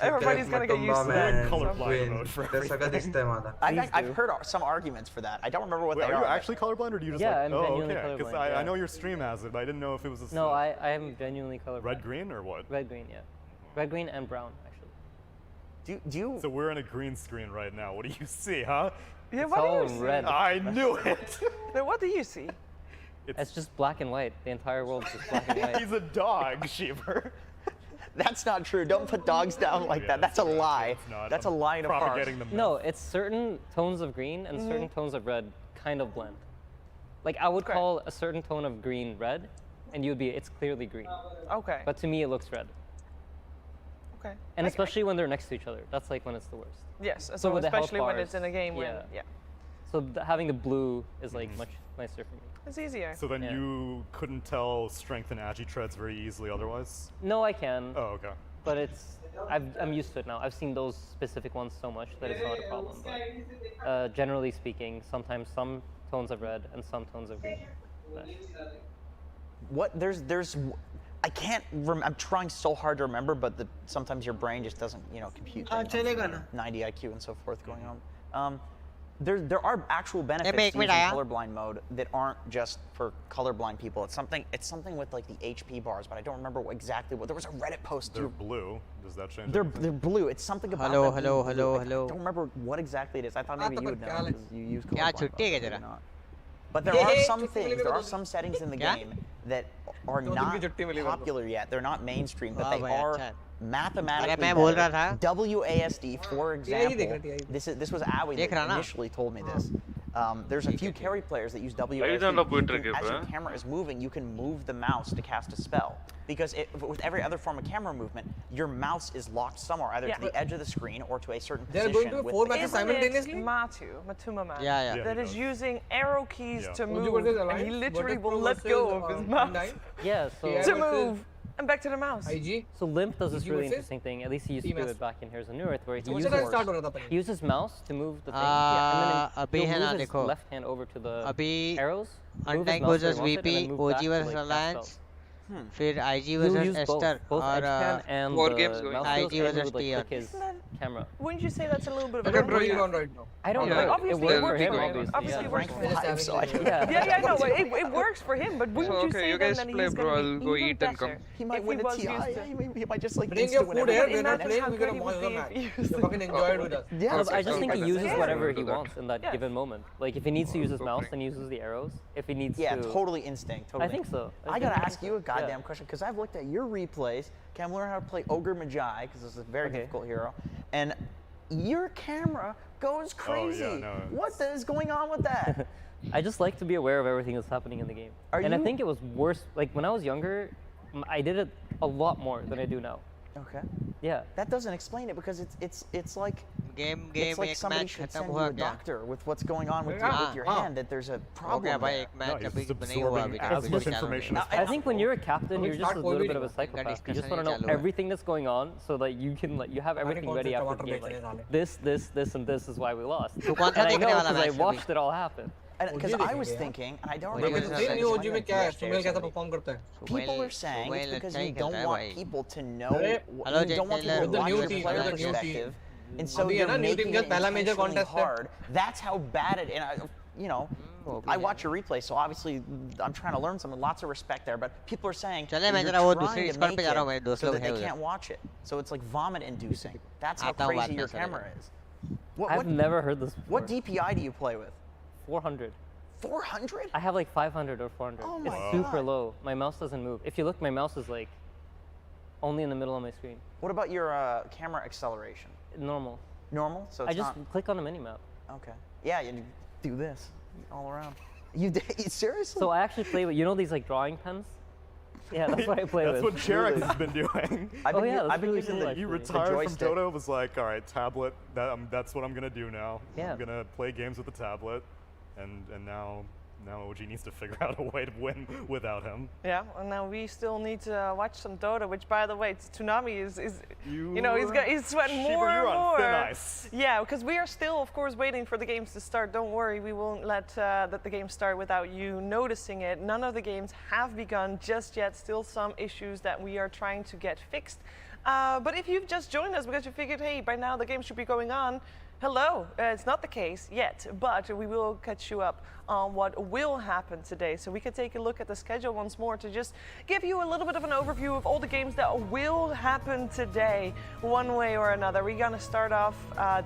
Everybody's going to get used to that. Colorblind mode for everything. I've heard some arguments for that. I don't remember what they are. Are you actually colorblind, or do you just I'm genuinely colorblind. Because I know your stream has it, but I didn't know if it was a No, I am genuinely colorblind. Red, green, or what? Red, green, yeah. Red, green, and brown, actually. Do you? So we're in a green screen right now. What do you see, huh? Yeah, what do you see? Red. I knew it. Then what do you see? It's just black and white. The entire world is just black and white. He's a dog, Sheever. That's not true. Don't put dogs down like that. That's a lie. That's a lie in a park. No, it's certain tones of green and certain tones of red kind of blend. Like I would call a certain tone of green red, and you'd be, it's clearly green. Okay. But to me, it looks red. Okay. And especially when they're next to each other. That's like when it's the worst. Yes, so especially when it's in a game when, So having the blue is like much nicer for me. It's easier. So then you couldn't tell strength and agi treads very easily otherwise? No, I can. Oh, okay. But I'm used to it now. I've seen those specific ones so much that it's not a problem. But generally speaking, sometimes some tones of red and some tones of green. What I can't. I'm trying so hard to remember, but sometimes your brain just doesn't, compute. 90 IQ and so forth going on. There are actual benefits to using colorblind mode that aren't just for colorblind people. It's something with like the HP bars, but I don't remember exactly what. There was a Reddit post. They're blue. Does that change? They're blue. It's something about hello. I don't remember what exactly it is. I thought maybe you would know because you use colorblind mode. But there are some things. There are some settings in the game that are not popular yet. They're not mainstream, but they are mathematically better. WASD, for example, this was Awi that initially told me this. There's a few carry players that use WASD. As your camera is moving, you can move the mouse to cast a spell. Because with every other form of camera movement, your mouse is locked somewhere, either to the edge of the screen or to a certain position. They're going to 4 matches simultaneously? Matuma Man. That is using arrow keys to move, and he literally will let go of his mouse. Yeah, so to move. And back to the mouse. So Limp does this really interesting thing. At least he used to do it back in Here's a New Earth, where he uses mouse to move the thing, and then he'll move his left hand over to the arrows. Untitled versus VP, OG versus Alliance. फिर IG versus Esther और board games IG versus Tion. Camera. Wouldn't you say that's a little bit of a going on right now? I don't know. Obviously it works for him. Obviously it works for him. Yeah, no, it works for him, but wouldn't you say then that he's going to be even better? He might win a TI. He might just like bring your food here. We're not playing. We're gonna watch the match. You fucking enjoy it with us. Yeah, I just think he uses whatever he wants in that given moment. Like if he needs to use his mouse, then he uses the arrows. If he needs to, totally instinct. Totally. I think so. I gotta ask you a goddamn question because I've looked at your replays. Okay, I'm learning how to play Ogre Magi because this is a very difficult hero, and your camera goes crazy. Oh, yeah, no, what is going on with that? I just like to be aware of everything that's happening in the game. I think it was worse. Like when I was younger, I did it a lot more than I do now. Okay. Yeah. That doesn't explain it because it's like it's like somebody should send you a doctor with what's going on with your hand, that there's a problem. As much information as I think when you're a captain, you're just a little bit of a psychopath. You just want to know everything that's going on so that you can you have everything ready after the game. Like this, and this is why we lost. And I know because I watched it all happen. Because I was thinking, and I don't remember people are saying it's because you don't want people to know, you don't want people to watch your player perspective, and so you're making it intentionally hard. That's how bad it, and I watch your replay, so obviously I'm trying to learn something. Lots of respect there, but people are saying you're trying to make it so that they can't watch it. So it's like vomit-inducing. That's how crazy your camera is. I've never heard this before. What DPI do you play with? 400. 400? I have like 500 or 400. Oh my it's super low. My mouse doesn't move. If you look, my mouse is like only in the middle of my screen. What about your camera acceleration? Normal. Normal? So it's I just click on the minimap. Okay. Yeah, you do this all around. You seriously? So I actually play with, these like drawing pens? Yeah, that's what I play with. That's what Jarek has been doing. I've been using he retired from Dota, was like, all right, tablet, that's what I'm going to do now. Yeah. I'm going to play games with the tablet. And now OG needs to figure out a way to win without him. Yeah, and now we still need to watch some Dota, which, by the way, Tsunami is he's sweating more and more. Thin ice. Yeah, because we are still, of course, waiting for the games to start. Don't worry, we won't let the games start without you noticing it. None of the games have begun just yet. Still some issues that we are trying to get fixed. But if you've just joined us because you figured, hey, by now the game should be going on, hello, it's not the case yet, but we will catch you up on what will happen today. So we can take a look at the schedule once more to just give you a little bit of an overview of all the games that will happen today, one way or another. We're gonna start off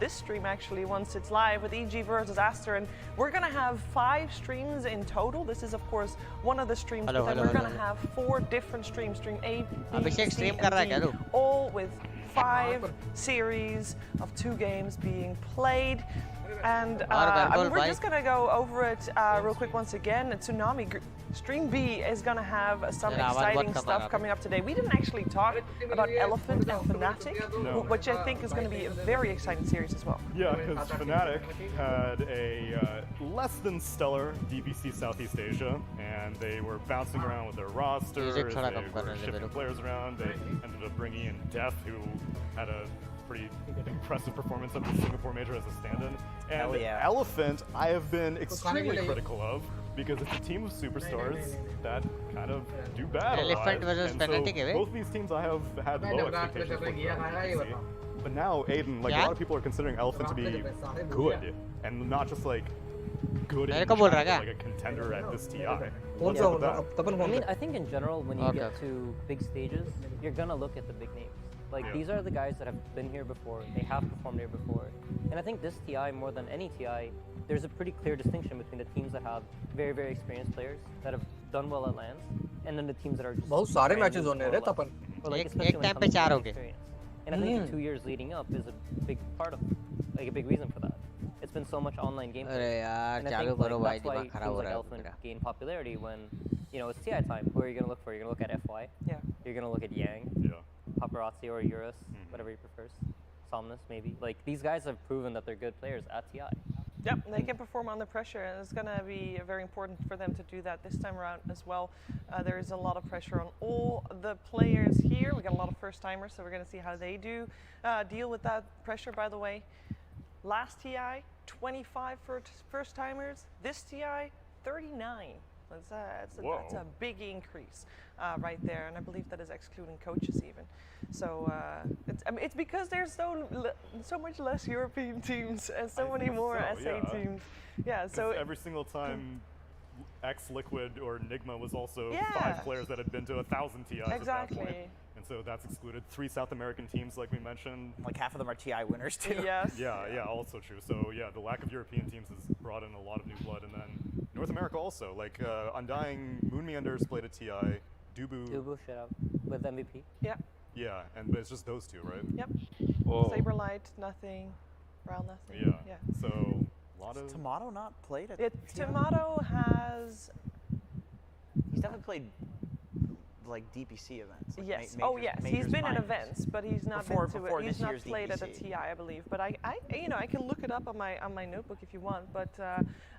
this stream actually once it's live with EG versus Aster, and we're gonna have 5 streams in total. This is of course one of the streams, but then we're gonna have 4 different streams, stream A, B, C, and D, all with 5 series of 2 games being played. And we're just going to go over it real quick once again. Tsunami, Stream B is going to have some exciting stuff coming up today. We didn't actually talk about Elephant and Fnatic, which I think is going to be a very exciting series as well. Yeah, because Fnatic had a less than stellar DPC Southeast Asia, and they were bouncing around with their roster, they were shifting players around. They ended up bringing in Def, who had a pretty impressive performance at the Singapore Major as a stand-in. And Elephant, I have been extremely critical of, because it's a team of superstars that kind of do bad Elephant versus Fnatic, so both these teams I have had low expectations for. But now, Aiden, like a lot of people are considering Elephant to be good, and not just like good in like a contender at this TI. What's up with that? I mean, I think in general, when you get to big stages, you're gonna look at the big names. Like, these are the guys that have been here before, they have performed here before. And I think this TI, more than any TI, there's a pretty clear distinction between the teams that have very, very experienced players that have done well at LANs, and then the teams that are just बहुत सारे matches होने रहे तपन. एक time पे 4 हो गए. And I think the 2 years leading up is a big part of, like a big reason for that. It's been so much online gameplay. And I think that's why teams like Elephant gain popularity when, you know, it's TI time. Who are you going to look for? You're going to look at FY. Yeah. You're going to look at Yang. Yeah. Paparazzi or Eurus, whatever he prefers. Somnus, maybe. Like, these guys have proven that they're good players at TI. Yep, they can perform under pressure, and it's going to be very important for them to do that this time around as well. There is a lot of pressure on all the players here. We got a lot of first-timers, so we're going to see how they do deal with that pressure, by the way. Last TI, 25 for first-timers. This TI, 39. That's a big increase right there, and I believe that is excluding coaches even. So it's because there's so much less European teams and so many more SA teams. Yeah, so every single time X-Liquid or Nigma was also 5 players that had been to 1,000 TIs at that point. And so that's excluded 3 South American teams, like we mentioned. Like half of them are TI winners too. Yes. Yeah, also true. So yeah, the lack of European teams has brought in a lot of new blood, and then North America also. Like Undying, Moon Meanders played a TI. Dubu, shut up. With MVP. Yeah. Yeah, but it's just those 2, right? Yep. Whoa. Saberlight, nothing. Brown, nothing. Yeah. So a lot of. Tomato not played at Tomato has. He's definitely played like DPC events. Like yes. Yes. He's been at events, but he's not before he's not played DPC. at a TI, I believe. But I can look it up on my notebook if you want. But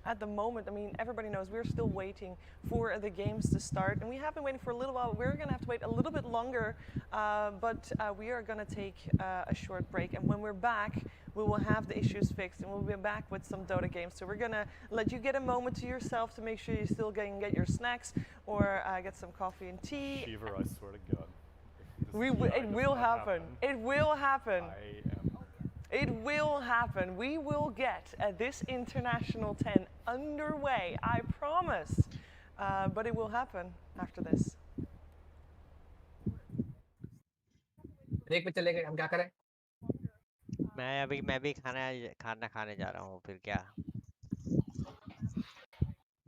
at the moment, I mean, everybody knows we're still waiting for the games to start, and we have been waiting for a little while. We're gonna have to wait a little bit longer, but we are gonna take a short break, and when we're back, we will have the issues fixed, and we'll be back with some Dota games. So we're gonna let you get a moment to yourself to make sure you still can get your snacks or get some coffee and tea. Shiver, I swear to God. It will happen. It will happen. It will happen. We will get this International 10 underway, I promise. But it will happen after this. Break पे चले गए हम क्या करें? मैं भी खाना खाने जा रहा हूँ फिर क्या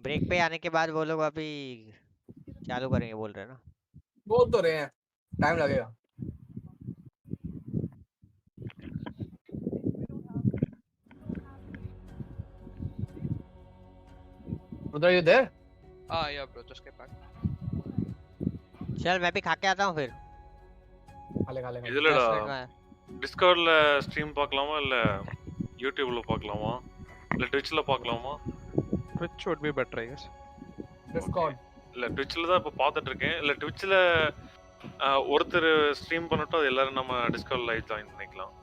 ब्रेक पे आने के बाद वो लोग अभी चालू करेंगे बोल रहे हैं ना बोल तो रहे हैं टाइम लगेगा Brother, are you there? Yeah, bro. Just get back. चल मैं भी खा के आता हूँ फिर இதுலடா டிஸ்கார்ட்ல ஸ்ட்ரீம் பார்க்கலாமா இல்ல யூடியூப்ல பார்க்கலாமா இல்ல ட்விட்ச்ல பார்க்கலாமா Twitch would be better, I guess. Discord. இல்ல ட்விட்ச்ல தான் இப்ப பார்த்துட்டு இருக்கேன் இல்ல ட்விட்ச்ல ஒருத்தர் ஸ்ட்ரீம் பண்ணட்டும் அது எல்லாரும் நம்ம டிஸ்கார்ட் லைவ் ஜாயின் பண்ணிக்கலாம்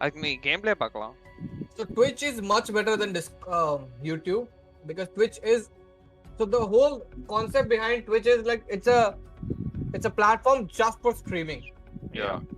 அதுக்கு நீ கேம்ப்ளே பார்க்கலாம் So Twitch is much better than YouTube because Twitch is so the whole concept behind Twitch is like it's a platform just for streaming. Yeah.